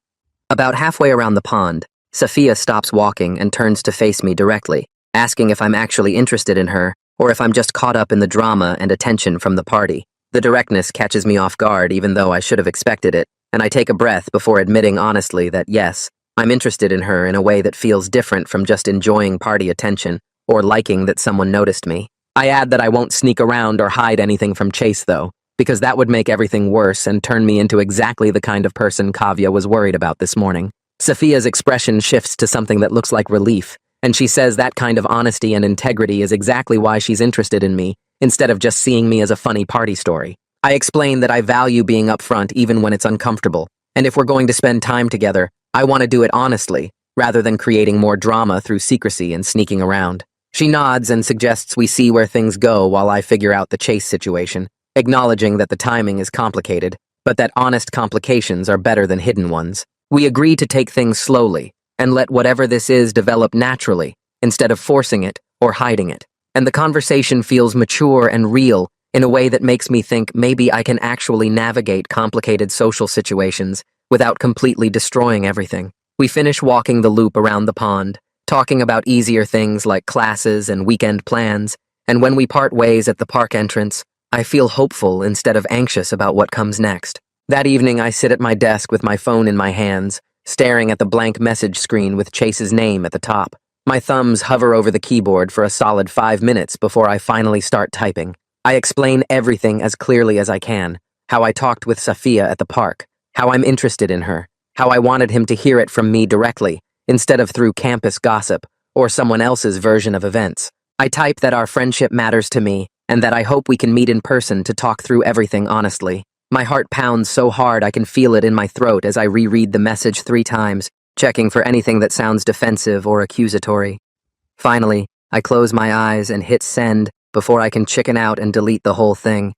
About halfway around the pond, Sophia stops walking and turns to face me directly, asking if I'm actually interested in her or if I'm just caught up in the drama and attention from the party. The directness catches me off guard even though I should have expected it, and I take a breath before admitting honestly that yes, I'm interested in her in a way that feels different from just enjoying party attention or liking that someone noticed me. I add that I won't sneak around or hide anything from Chase though, because that would make everything worse and turn me into exactly the kind of person Kavya was worried about this morning. Sophia's expression shifts to something that looks like relief, and she says that kind of honesty and integrity is exactly why she's interested in me, instead of just seeing me as a funny party story. I explain that I value being upfront even when it's uncomfortable, and if we're going to spend time together, I want to do it honestly, rather than creating more drama through secrecy and sneaking around. She nods and suggests we see where things go while I figure out the Chase situation, acknowledging that the timing is complicated, but that honest complications are better than hidden ones. We agree to take things slowly, and let whatever this is develop naturally, instead of forcing it or hiding it. And the conversation feels mature and real in a way that makes me think maybe I can actually navigate complicated social situations without completely destroying everything. We finish walking the loop around the pond, talking about easier things like classes and weekend plans, and when we part ways at the park entrance, I feel hopeful instead of anxious about what comes next. That evening, I sit at my desk with my phone in my hands, staring at the blank message screen with Chase's name at the top. My thumbs hover over the keyboard for a solid 5 minutes before I finally start typing. I explain everything as clearly as I can, how I talked with Safia at the park, how I'm interested in her, how I wanted him to hear it from me directly, instead of through campus gossip or someone else's version of events. I type that our friendship matters to me and that I hope we can meet in person to talk through everything honestly. My heart pounds so hard I can feel it in my throat as I reread the message 3 times, checking for anything that sounds defensive or accusatory. Finally, I close my eyes and hit send before I can chicken out and delete the whole thing.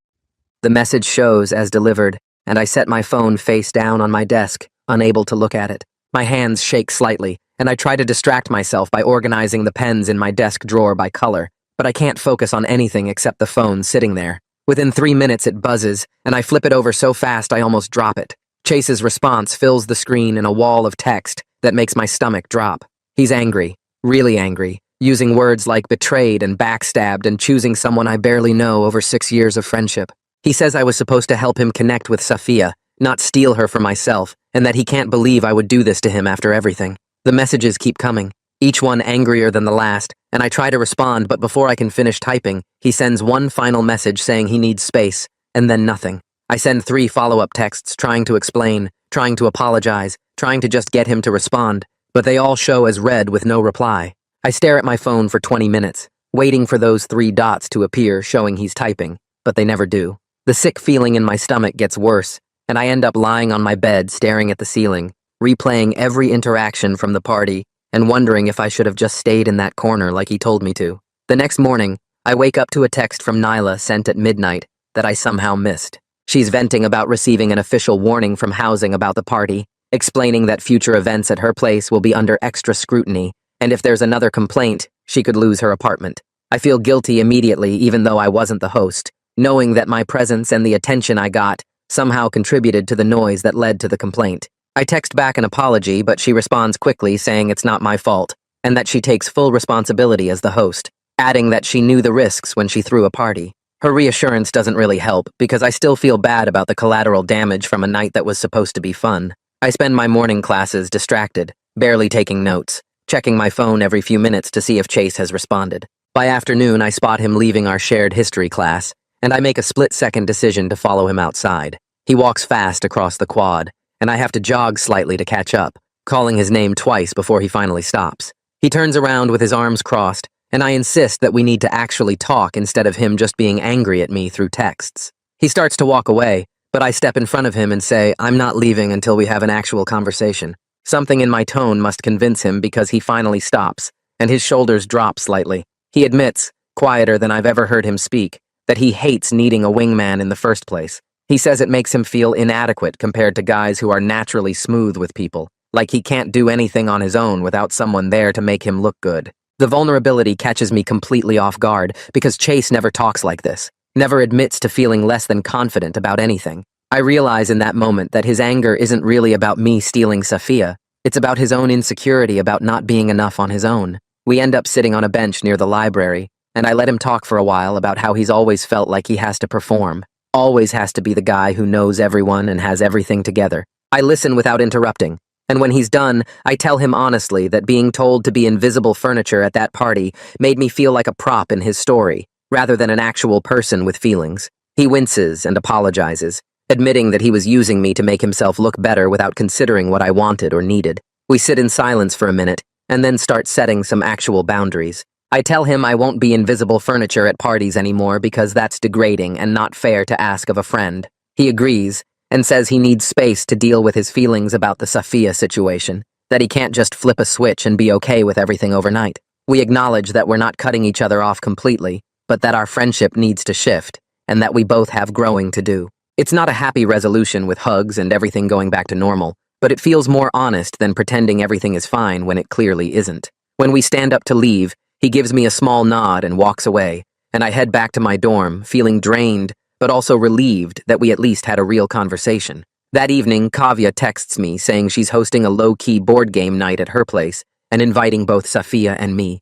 The message shows as delivered, and I set my phone face down on my desk, unable to look at it. My hands shake slightly, and I try to distract myself by organizing the pens in my desk drawer by color, but I can't focus on anything except the phone sitting there. Within 3 minutes it buzzes, and I flip it over so fast I almost drop it. Chase's response fills the screen in a wall of text that makes my stomach drop. He's angry, really angry, using words like betrayed and backstabbed and choosing someone I barely know over 6 years of friendship. He says I was supposed to help him connect with Safia, not steal her for myself, and that he can't believe I would do this to him after everything. The messages keep coming, each one angrier than the last, and I try to respond, but before I can finish typing, he sends one final message saying he needs space, and then nothing. I send 3 follow-up texts trying to explain, trying to apologize, trying to just get him to respond, but they all show as read with no reply. I stare at my phone for 20 minutes, waiting for those 3 dots to appear showing he's typing, but they never do. The sick feeling in my stomach gets worse, and I end up lying on my bed staring at the ceiling, replaying every interaction from the party, and wondering if I should have just stayed in that corner like he told me to. The next morning, I wake up to a text from Nyla sent at midnight that I somehow missed. She's venting about receiving an official warning from housing about the party, explaining that future events at her place will be under extra scrutiny, and if there's another complaint, she could lose her apartment. I feel guilty immediately even though I wasn't the host, knowing that my presence and the attention I got somehow contributed to the noise that led to the complaint. I text back an apology, but she responds quickly saying it's not my fault, and that she takes full responsibility as the host, adding that she knew the risks when she threw a party. Her reassurance doesn't really help, because I still feel bad about the collateral damage from a night that was supposed to be fun. I spend my morning classes distracted, barely taking notes, checking my phone every few minutes to see if Chase has responded. By afternoon, I spot him leaving our shared history class, and I make a split-second decision to follow him outside. He walks fast across the quad, and I have to jog slightly to catch up, calling his name twice before he finally stops. He turns around with his arms crossed, and I insist that we need to actually talk instead of him just being angry at me through texts. He starts to walk away, but I step in front of him and say, I'm not leaving until we have an actual conversation. Something in my tone must convince him because he finally stops, and his shoulders drop slightly. He admits, quieter than I've ever heard him speak, that he hates needing a wingman in the first place. He says it makes him feel inadequate compared to guys who are naturally smooth with people, like he can't do anything on his own without someone there to make him look good. The vulnerability catches me completely off guard because Chase never talks like this, never admits to feeling less than confident about anything. I realize in that moment that his anger isn't really about me stealing Safia, it's about his own insecurity about not being enough on his own. We end up sitting on a bench near the library, and I let him talk for a while about how he's always felt like he has to perform, always has to be the guy who knows everyone and has everything together. I listen without interrupting, and when he's done, I tell him honestly that being told to be invisible furniture at that party made me feel like a prop in his story, rather than an actual person with feelings. He winces and apologizes, admitting that he was using me to make himself look better without considering what I wanted or needed. We sit in silence for a minute, and then start setting some actual boundaries. I tell him I won't be invisible furniture at parties anymore because that's degrading and not fair to ask of a friend. He agrees, and says he needs space to deal with his feelings about the Safia situation, that he can't just flip a switch and be okay with everything overnight. We acknowledge that we're not cutting each other off completely, but that our friendship needs to shift, and that we both have growing to do. It's not a happy resolution with hugs and everything going back to normal, but it feels more honest than pretending everything is fine when it clearly isn't. When we stand up to leave, he gives me a small nod and walks away, and I head back to my dorm, feeling drained, but also relieved that we at least had a real conversation. That evening, Kavya texts me saying she's hosting a low-key board game night at her place and inviting both Safia and me.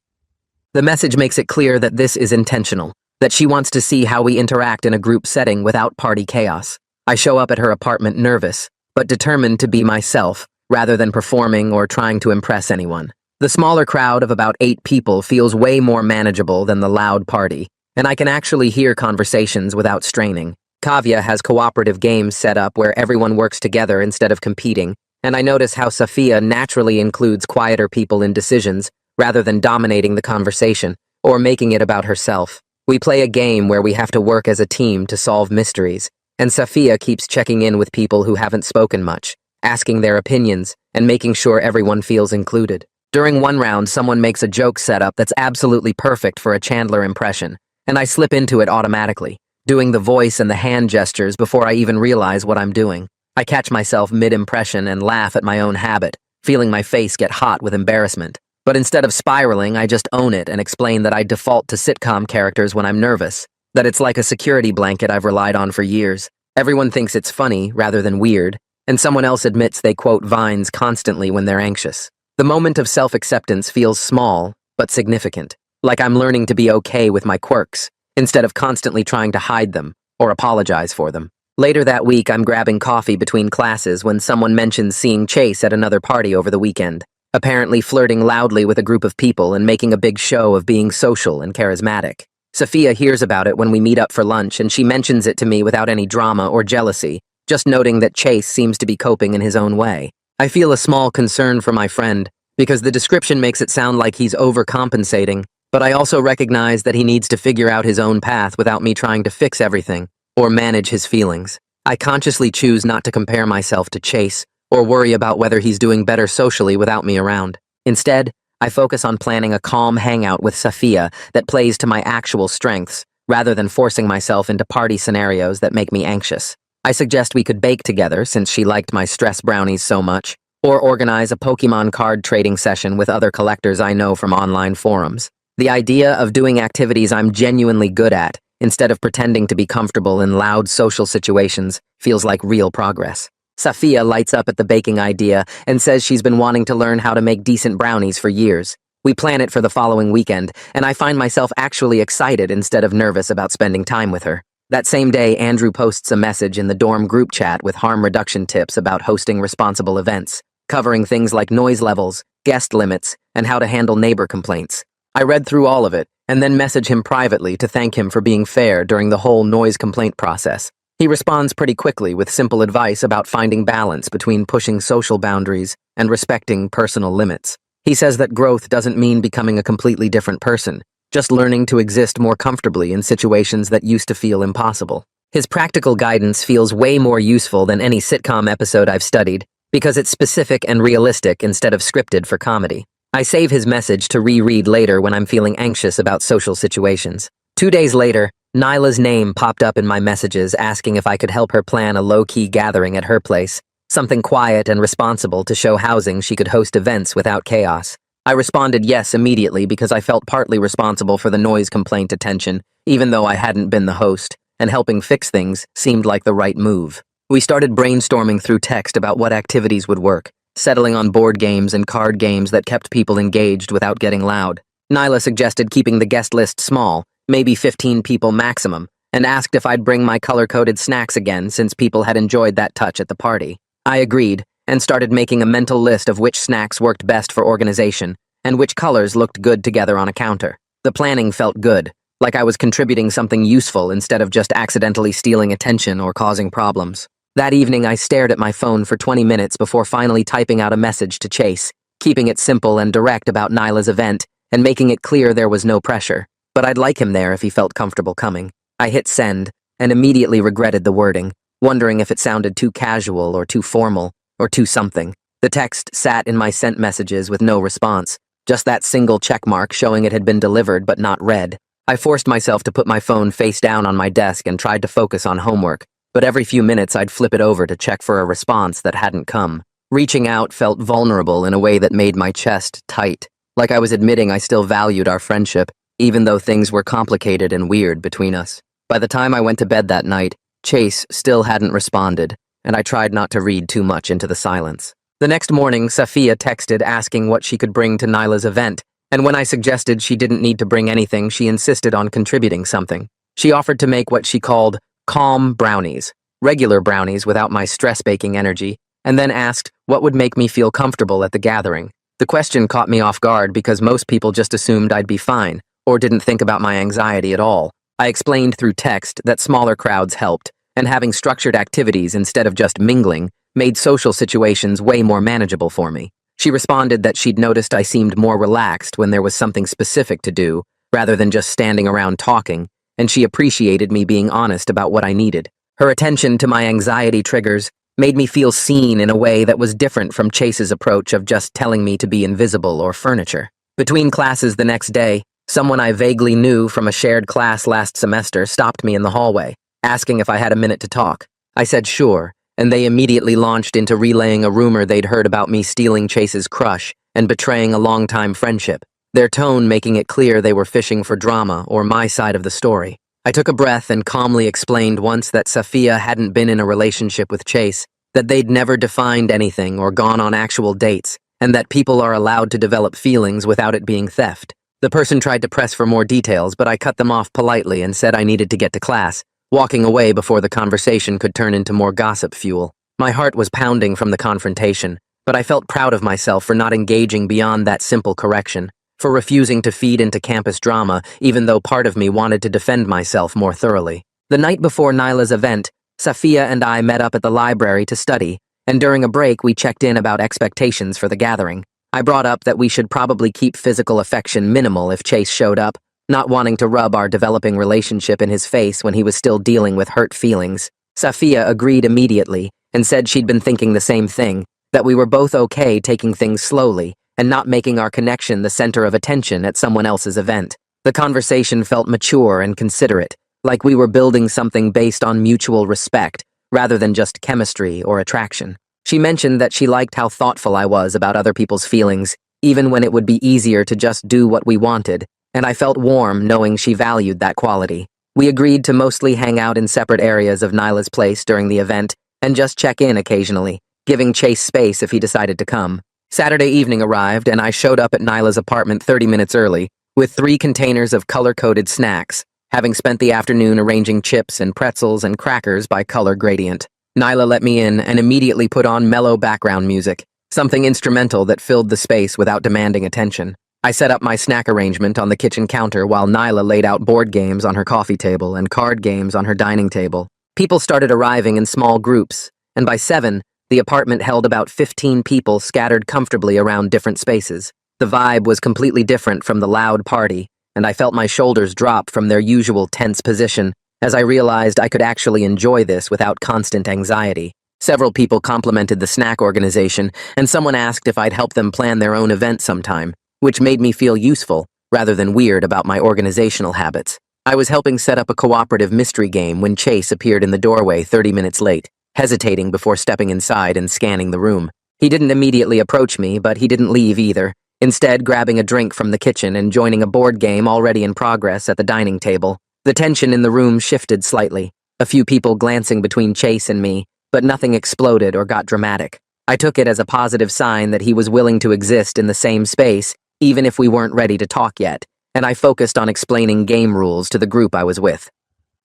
The message makes it clear that this is intentional, that she wants to see how we interact in a group setting without party chaos. I show up at her apartment nervous, but determined to be myself, rather than performing or trying to impress anyone. The smaller crowd of about 8 people feels way more manageable than the loud party, and I can actually hear conversations without straining. Kavya has cooperative games set up where everyone works together instead of competing, and I notice how Safia naturally includes quieter people in decisions rather than dominating the conversation or making it about herself. We play a game where we have to work as a team to solve mysteries, and Safia keeps checking in with people who haven't spoken much, asking their opinions, and making sure everyone feels included. During one round, someone makes a joke setup that's absolutely perfect for a Chandler impression, and I slip into it automatically, doing the voice and the hand gestures before I even realize what I'm doing. I catch myself mid-impression and laugh at my own habit, feeling my face get hot with embarrassment. But instead of spiraling, I just own it and explain that I default to sitcom characters when I'm nervous, that it's like a security blanket I've relied on for years. Everyone thinks it's funny rather than weird, and someone else admits they quote Vines constantly when they're anxious. The moment of self-acceptance feels small, but significant, like I'm learning to be okay with my quirks, instead of constantly trying to hide them or apologize for them. Later that week, I'm grabbing coffee between classes when someone mentions seeing Chase at another party over the weekend, apparently flirting loudly with a group of people and making a big show of being social and charismatic. Safia hears about it when we meet up for lunch, and she mentions it to me without any drama or jealousy, just noting that Chase seems to be coping in his own way. I feel a small concern for my friend, because the description makes it sound like he's overcompensating, but I also recognize that he needs to figure out his own path without me trying to fix everything or manage his feelings. I consciously choose not to compare myself to Chase or worry about whether he's doing better socially without me around. Instead, I focus on planning a calm hangout with Safia that plays to my actual strengths, rather than forcing myself into party scenarios that make me anxious. I suggest we could bake together since she liked my stress brownies so much, or organize a Pokemon card trading session with other collectors I know from online forums. The idea of doing activities I'm genuinely good at, instead of pretending to be comfortable in loud social situations, feels like real progress. Safia lights up at the baking idea and says she's been wanting to learn how to make decent brownies for years. We plan it for the following weekend, and I find myself actually excited instead of nervous about spending time with her. That same day, Andrew posts a message in the dorm group chat with harm reduction tips about hosting responsible events, covering things like noise levels, guest limits, and how to handle neighbor complaints. I read through all of it, and then message him privately to thank him for being fair during the whole noise complaint process. He responds pretty quickly with simple advice about finding balance between pushing social boundaries and respecting personal limits. He says that growth doesn't mean becoming a completely different person, just learning to exist more comfortably in situations that used to feel impossible. His practical guidance feels way more useful than any sitcom episode I've studied, because it's specific and realistic instead of scripted for comedy. I save his message to reread later when I'm feeling anxious about social situations. 2 days later, Nyla's name popped up in my messages asking if I could help her plan a low-key gathering at her place, something quiet and responsible to show housing she could host events without chaos. I responded yes immediately because I felt partly responsible for the noise complaint attention, even though I hadn't been the host, and helping fix things seemed like the right move. We started brainstorming through text about what activities would work, settling on board games and card games that kept people engaged without getting loud. Nyla suggested keeping the guest list small, maybe 15 people maximum, and asked if I'd bring my color-coded snacks again since people had enjoyed that touch at the party. I agreed, and started making a mental list of which snacks worked best for organization, and which colors looked good together on a counter. The planning felt good, like I was contributing something useful instead of just accidentally stealing attention or causing problems. That evening, I stared at my phone for 20 minutes before finally typing out a message to Chase, keeping it simple and direct about Nyla's event and making it clear there was no pressure. But I'd like him there if he felt comfortable coming. I hit send and immediately regretted the wording, wondering if it sounded too casual or too formal or too something. The text sat in my sent messages with no response, just that single check mark showing it had been delivered but not read. I forced myself to put my phone face down on my desk and tried to focus on homework, but every few minutes I'd flip it over to check for a response that hadn't come. Reaching out felt vulnerable in a way that made my chest tight, like I was admitting I still valued our friendship, even though things were complicated and weird between us. By the time I went to bed that night, Chase still hadn't responded, and I tried not to read too much into the silence. The next morning, Safia texted asking what she could bring to Nyla's event, and when I suggested she didn't need to bring anything, she insisted on contributing something. She offered to make what she called calm brownies, regular brownies without my stress-baking energy, and then asked what would make me feel comfortable at the gathering. The question caught me off guard because most people just assumed I'd be fine, or didn't think about my anxiety at all. I explained through text that smaller crowds helped, and having structured activities instead of just mingling made social situations way more manageable for me. She responded that she'd noticed I seemed more relaxed when there was something specific to do, rather than just standing around talking, and she appreciated me being honest about what I needed. Her attention to my anxiety triggers made me feel seen in a way that was different from Chase's approach of just telling me to be invisible or furniture. Between classes the next day, someone I vaguely knew from a shared class last semester stopped me in the hallway, asking if I had a minute to talk. I said sure, and they immediately launched into relaying a rumor they'd heard about me stealing Chase's crush and betraying a longtime friendship, their tone making it clear they were fishing for drama or my side of the story. I took a breath and calmly explained once that Safia hadn't been in a relationship with Chase, that they'd never defined anything or gone on actual dates, and that people are allowed to develop feelings without it being theft. The person tried to press for more details, but I cut them off politely and said I needed to get to class, walking away before the conversation could turn into more gossip fuel. My heart was pounding from the confrontation, but I felt proud of myself for not engaging beyond that simple correction, for refusing to feed into campus drama, even though part of me wanted to defend myself more thoroughly. The night before Nyla's event, Safia and I met up at the library to study, and during a break we checked in about expectations for the gathering. I brought up that we should probably keep physical affection minimal if Chase showed up, not wanting to rub our developing relationship in his face when he was still dealing with hurt feelings. Safia agreed immediately and said she'd been thinking the same thing, that we were both okay taking things slowly and not making our connection the center of attention at someone else's event. The conversation felt mature and considerate, like we were building something based on mutual respect, rather than just chemistry or attraction. She mentioned that she liked how thoughtful I was about other people's feelings, even when it would be easier to just do what we wanted, and I felt warm knowing she valued that quality. We agreed to mostly hang out in separate areas of Nyla's place during the event, and just check in occasionally, giving Chase space if he decided to come. Saturday evening arrived, and I showed up at Nyla's apartment 30 minutes early, with 3 containers of color-coded snacks, having spent the afternoon arranging chips and pretzels and crackers by color gradient. Nyla let me in and immediately put on mellow background music, something instrumental that filled the space without demanding attention. I set up my snack arrangement on the kitchen counter while Nyla laid out board games on her coffee table and card games on her dining table. People started arriving in small groups, and by 7, the apartment held about 15 people scattered comfortably around different spaces. The vibe was completely different from the loud party, and I felt my shoulders drop from their usual tense position as I realized I could actually enjoy this without constant anxiety. Several people complimented the snack organization, and someone asked if I'd help them plan their own event sometime, which made me feel useful rather than weird about my organizational habits. I was helping set up a cooperative mystery game when Chase appeared in the doorway 30 minutes late, hesitating before stepping inside and scanning the room. He didn't immediately approach me, but he didn't leave either, instead grabbing a drink from the kitchen and joining a board game already in progress at the dining table. The tension in the room shifted slightly, a few people glancing between Chase and me, but nothing exploded or got dramatic. I took it as a positive sign that he was willing to exist in the same space, even if we weren't ready to talk yet, and I focused on explaining game rules to the group I was with.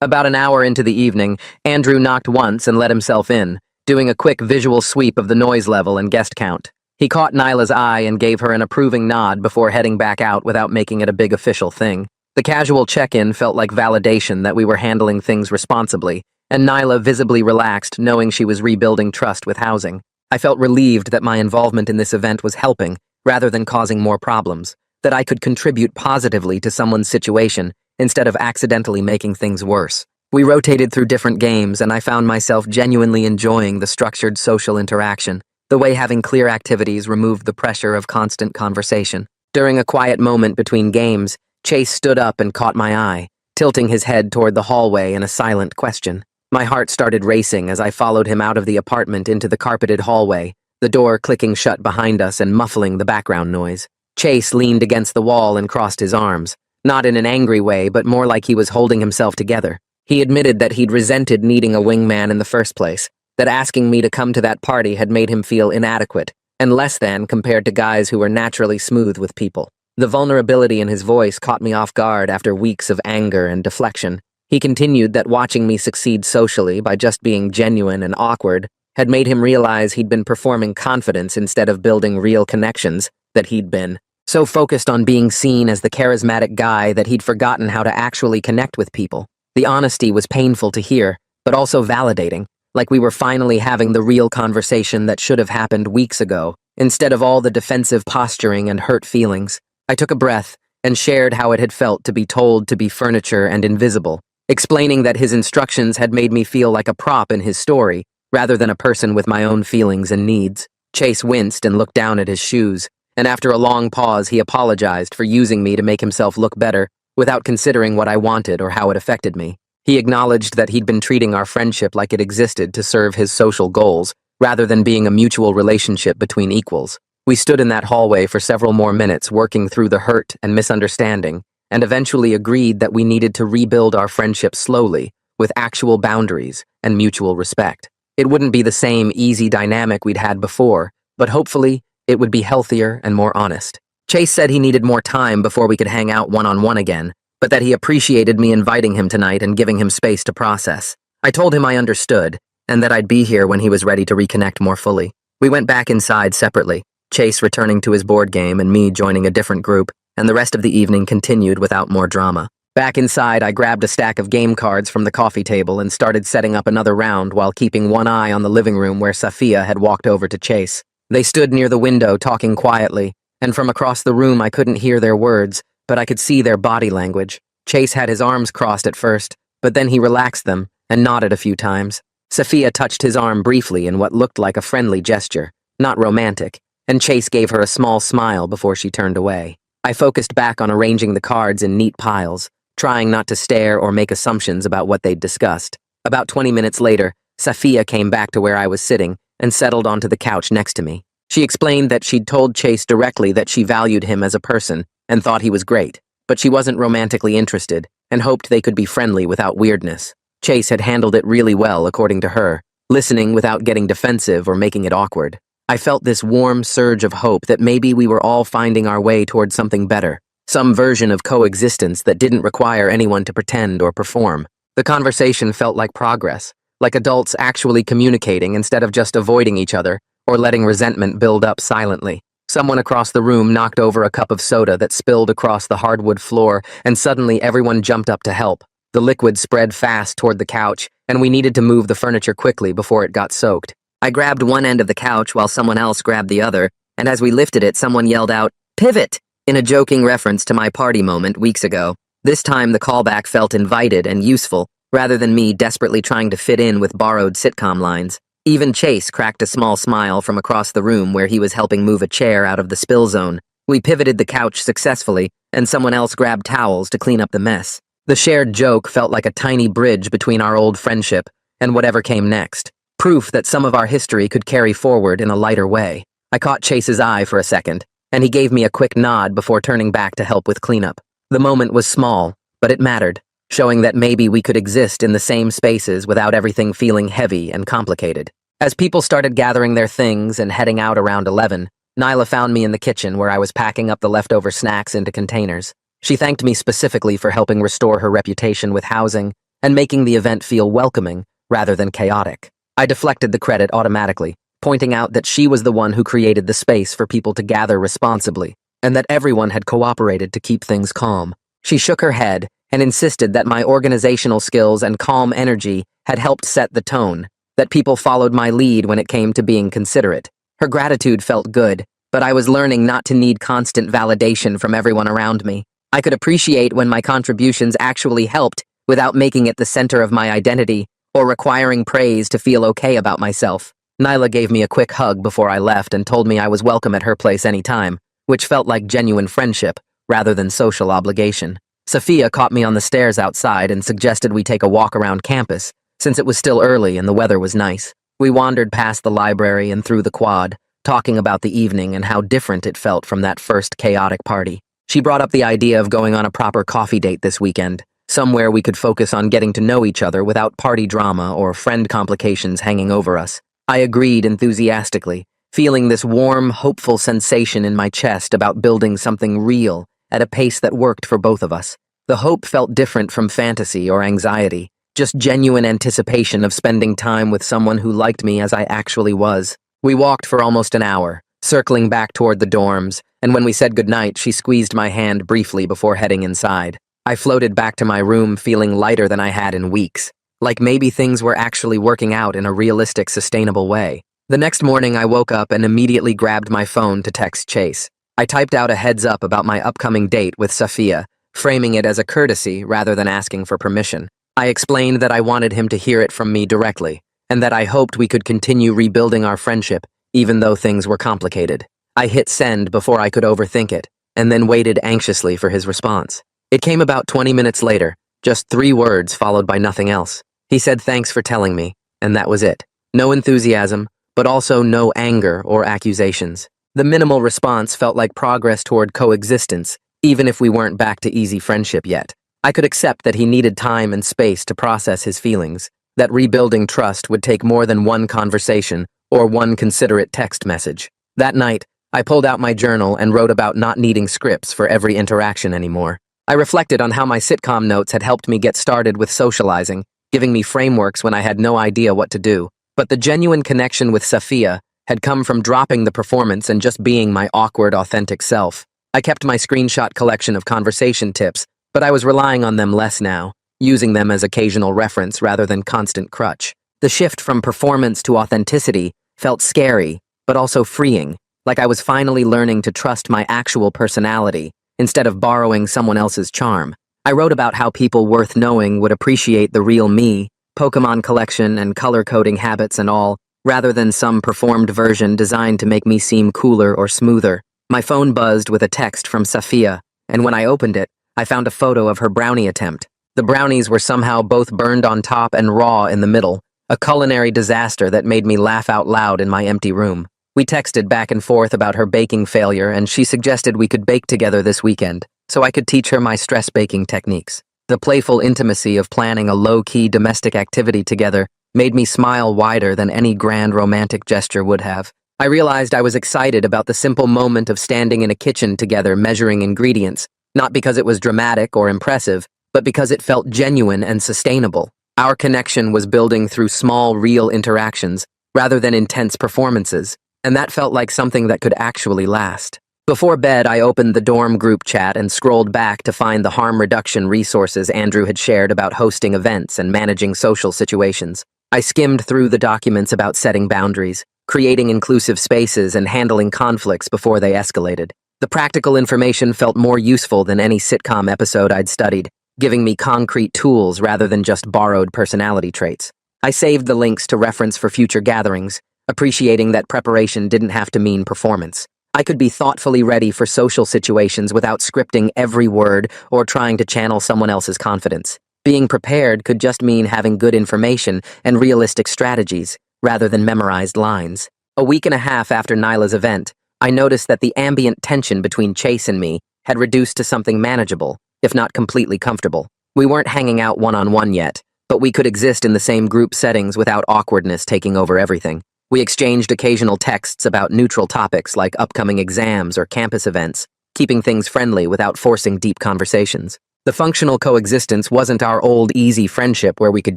About an hour into the evening, Andrew knocked once and let himself in, doing a quick visual sweep of the noise level and guest count. He caught Nyla's eye and gave her an approving nod before heading back out without making it a big official thing. The casual check-in felt like validation that we were handling things responsibly, and Nyla visibly relaxed knowing she was rebuilding trust with housing. I felt relieved that my involvement in this event was helping, rather than causing more problems, that I could contribute positively to someone's situation instead of accidentally making things worse. We rotated through different games, and I found myself genuinely enjoying the structured social interaction, the way having clear activities removed the pressure of constant conversation. During a quiet moment between games, Chase stood up and caught my eye, tilting his head toward the hallway in a silent question. My heart started racing as I followed him out of the apartment into the carpeted hallway, the door clicking shut behind us and muffling the background noise. Chase leaned against the wall and crossed his arms, not in an angry way, but more like he was holding himself together. He admitted that he'd resented needing a wingman in the first place, that asking me to come to that party had made him feel inadequate and less than compared to guys who were naturally smooth with people. The vulnerability in his voice caught me off guard after weeks of anger and deflection. He continued that watching me succeed socially by just being genuine and awkward had made him realize he'd been performing confidence instead of building real connections, that he'd been so focused on being seen as the charismatic guy that he'd forgotten how to actually connect with people. The honesty was painful to hear, but also validating, like we were finally having the real conversation that should have happened weeks ago, instead of all the defensive posturing and hurt feelings. I took a breath and shared how it had felt to be told to be furniture and invisible, explaining that his instructions had made me feel like a prop in his story, rather than a person with my own feelings and needs. Chase winced and looked down at his shoes, and after a long pause he apologized for using me to make himself look better, without considering what I wanted or how it affected me. He acknowledged that he'd been treating our friendship like it existed to serve his social goals, rather than being a mutual relationship between equals. We stood in that hallway for several more minutes working through the hurt and misunderstanding, and eventually agreed that we needed to rebuild our friendship slowly, with actual boundaries and mutual respect. It wouldn't be the same easy dynamic we'd had before, but hopefully it would be healthier and more honest. Chase said he needed more time before we could hang out one-on-one again, but that he appreciated me inviting him tonight and giving him space to process. I told him I understood, and that I'd be here when he was ready to reconnect more fully. We went back inside separately, Chase returning to his board game and me joining a different group, and the rest of the evening continued without more drama. Back inside, I grabbed a stack of game cards from the coffee table and started setting up another round while keeping one eye on the living room where Safia had walked over to Chase. They stood near the window talking quietly, and from across the room I couldn't hear their words, but I could see their body language. Chase had his arms crossed at first, but then he relaxed them and nodded a few times. Safia touched his arm briefly in what looked like a friendly gesture, not romantic, and Chase gave her a small smile before she turned away. I focused back on arranging the cards in neat piles, trying not to stare or make assumptions about what they'd discussed. About 20 minutes later, Safia came back to where I was sitting and settled onto the couch next to me. She explained that she'd told Chase directly that she valued him as a person and thought he was great, but she wasn't romantically interested and hoped they could be friendly without weirdness. Chase had handled it really well, according to her, listening without getting defensive or making it awkward. I felt this warm surge of hope that maybe we were all finding our way towards something better, some version of coexistence that didn't require anyone to pretend or perform. The conversation felt like progress, like adults actually communicating instead of just avoiding each other or letting resentment build up silently. Someone across the room knocked over a cup of soda that spilled across the hardwood floor, and suddenly everyone jumped up to help. The liquid spread fast toward the couch, and we needed to move the furniture quickly before it got soaked. I grabbed one end of the couch while someone else grabbed the other, and as we lifted it, someone yelled out, "Pivot!" in a joking reference to my party moment weeks ago. This time the callback felt invited and useful, rather than me desperately trying to fit in with borrowed sitcom lines. Even Chase cracked a small smile from across the room where he was helping move a chair out of the spill zone. We pivoted the couch successfully, and someone else grabbed towels to clean up the mess. The shared joke felt like a tiny bridge between our old friendship and whatever came next, proof that some of our history could carry forward in a lighter way. I caught Chase's eye for a second, and he gave me a quick nod before turning back to help with cleanup. The moment was small, but it mattered, showing that maybe we could exist in the same spaces without everything feeling heavy and complicated. As people started gathering their things and heading out around 11, Nyla found me in the kitchen where I was packing up the leftover snacks into containers. She thanked me specifically for helping restore her reputation with housing and making the event feel welcoming rather than chaotic. I deflected the credit automatically, pointing out that she was the one who created the space for people to gather responsibly, and that everyone had cooperated to keep things calm. She shook her head and insisted that my organizational skills and calm energy had helped set the tone, that people followed my lead when it came to being considerate. Her gratitude felt good, but I was learning not to need constant validation from everyone around me. I could appreciate when my contributions actually helped without making it the center of my identity or requiring praise to feel okay about myself. Nyla gave me a quick hug before I left and told me I was welcome at her place anytime, which felt like genuine friendship rather than social obligation. Sophia caught me on the stairs outside and suggested we take a walk around campus, since it was still early and the weather was nice. We wandered past the library and through the quad, talking about the evening and how different it felt from that first chaotic party. She brought up the idea of going on a proper coffee date this weekend, somewhere we could focus on getting to know each other without party drama or friend complications hanging over us. I agreed enthusiastically, feeling this warm, hopeful sensation in my chest about building something real at a pace that worked for both of us. The hope felt different from fantasy or anxiety, just genuine anticipation of spending time with someone who liked me as I actually was. We walked for almost an hour, circling back toward the dorms, and when we said goodnight, she squeezed my hand briefly before heading inside. I floated back to my room feeling lighter than I had in weeks, like maybe things were actually working out in a realistic, sustainable way. The next morning, I woke up and immediately grabbed my phone to text Chase. I typed out a heads up about my upcoming date with Sophia, framing it as a courtesy rather than asking for permission. I explained that I wanted him to hear it from me directly, and that I hoped we could continue rebuilding our friendship, even though things were complicated. I hit send before I could overthink it, and then waited anxiously for his response. It came about 20 minutes later, just 3 words followed by nothing else. He said thanks for telling me, and that was it. No enthusiasm, but also no anger or accusations. The minimal response felt like progress toward coexistence, even if we weren't back to easy friendship yet. I could accept that he needed time and space to process his feelings, that rebuilding trust would take more than one conversation or one considerate text message. That night, I pulled out my journal and wrote about not needing scripts for every interaction anymore. I reflected on how my sitcom notes had helped me get started with socializing, giving me frameworks when I had no idea what to do. But the genuine connection with Sophia had come from dropping the performance and just being my awkward, authentic self. I kept my screenshot collection of conversation tips, but I was relying on them less now, using them as occasional reference rather than constant crutch. The shift from performance to authenticity felt scary, but also freeing, like I was finally learning to trust my actual personality instead of borrowing someone else's charm. I wrote about how people worth knowing would appreciate the real me, Pokemon collection and color-coding habits and all, rather than some performed version designed to make me seem cooler or smoother. My phone buzzed with a text from Sophia, and when I opened it, I found a photo of her brownie attempt. The brownies were somehow both burned on top and raw in the middle, a culinary disaster that made me laugh out loud in my empty room. We texted back and forth about her baking failure, and she suggested we could bake together this weekend, so I could teach her my stress baking techniques. The playful intimacy of planning a low-key domestic activity together made me smile wider than any grand romantic gesture would have. I realized I was excited about the simple moment of standing in a kitchen together measuring ingredients, not because it was dramatic or impressive, but because it felt genuine and sustainable. Our connection was building through small, real interactions, rather than intense performances, and that felt like something that could actually last. Before bed, I opened the dorm group chat and scrolled back to find the harm reduction resources Andrew had shared about hosting events and managing social situations. I skimmed through the documents about setting boundaries, creating inclusive spaces, and handling conflicts before they escalated. The practical information felt more useful than any sitcom episode I'd studied, giving me concrete tools rather than just borrowed personality traits. I saved the links to reference for future gatherings, appreciating that preparation didn't have to mean performance. I could be thoughtfully ready for social situations without scripting every word or trying to channel someone else's confidence. Being prepared could just mean having good information and realistic strategies, rather than memorized lines. A week and a half after Nyla's event, I noticed that the ambient tension between Chase and me had reduced to something manageable, if not completely comfortable. We weren't hanging out one-on-one yet, but we could exist in the same group settings without awkwardness taking over everything. We exchanged occasional texts about neutral topics like upcoming exams or campus events, keeping things friendly without forcing deep conversations. The functional coexistence wasn't our old easy friendship where we could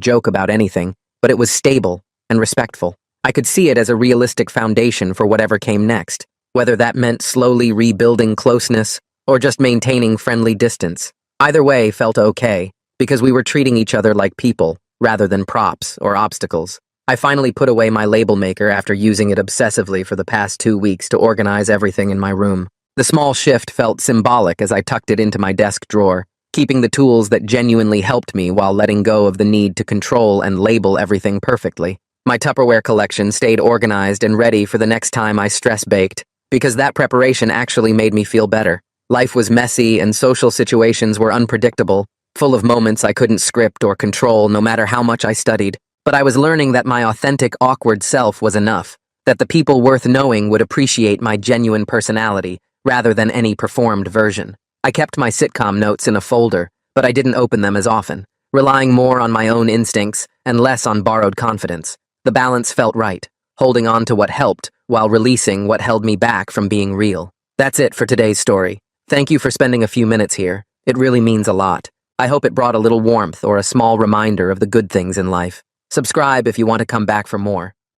joke about anything, but it was stable and respectful. I could see it as a realistic foundation for whatever came next, whether that meant slowly rebuilding closeness or just maintaining friendly distance. Either way felt okay, because we were treating each other like people, rather than props or obstacles. I finally put away my label maker after using it obsessively for the past 2 weeks to organize everything in my room. The small shift felt symbolic as I tucked it into my desk drawer, keeping the tools that genuinely helped me while letting go of the need to control and label everything perfectly. My Tupperware collection stayed organized and ready for the next time I stress-baked, because that preparation actually made me feel better. Life was messy and social situations were unpredictable, full of moments I couldn't script or control no matter how much I studied. But I was learning that my authentic, awkward self was enough, that the people worth knowing would appreciate my genuine personality rather than any performed version. I kept my sitcom notes in a folder, but I didn't open them as often, relying more on my own instincts and less on borrowed confidence. The balance felt right, holding on to what helped while releasing what held me back from being real. That's it for today's story. Thank you for spending a few minutes here. It really means a lot. I hope it brought a little warmth or a small reminder of the good things in life. Subscribe if you want to come back for more.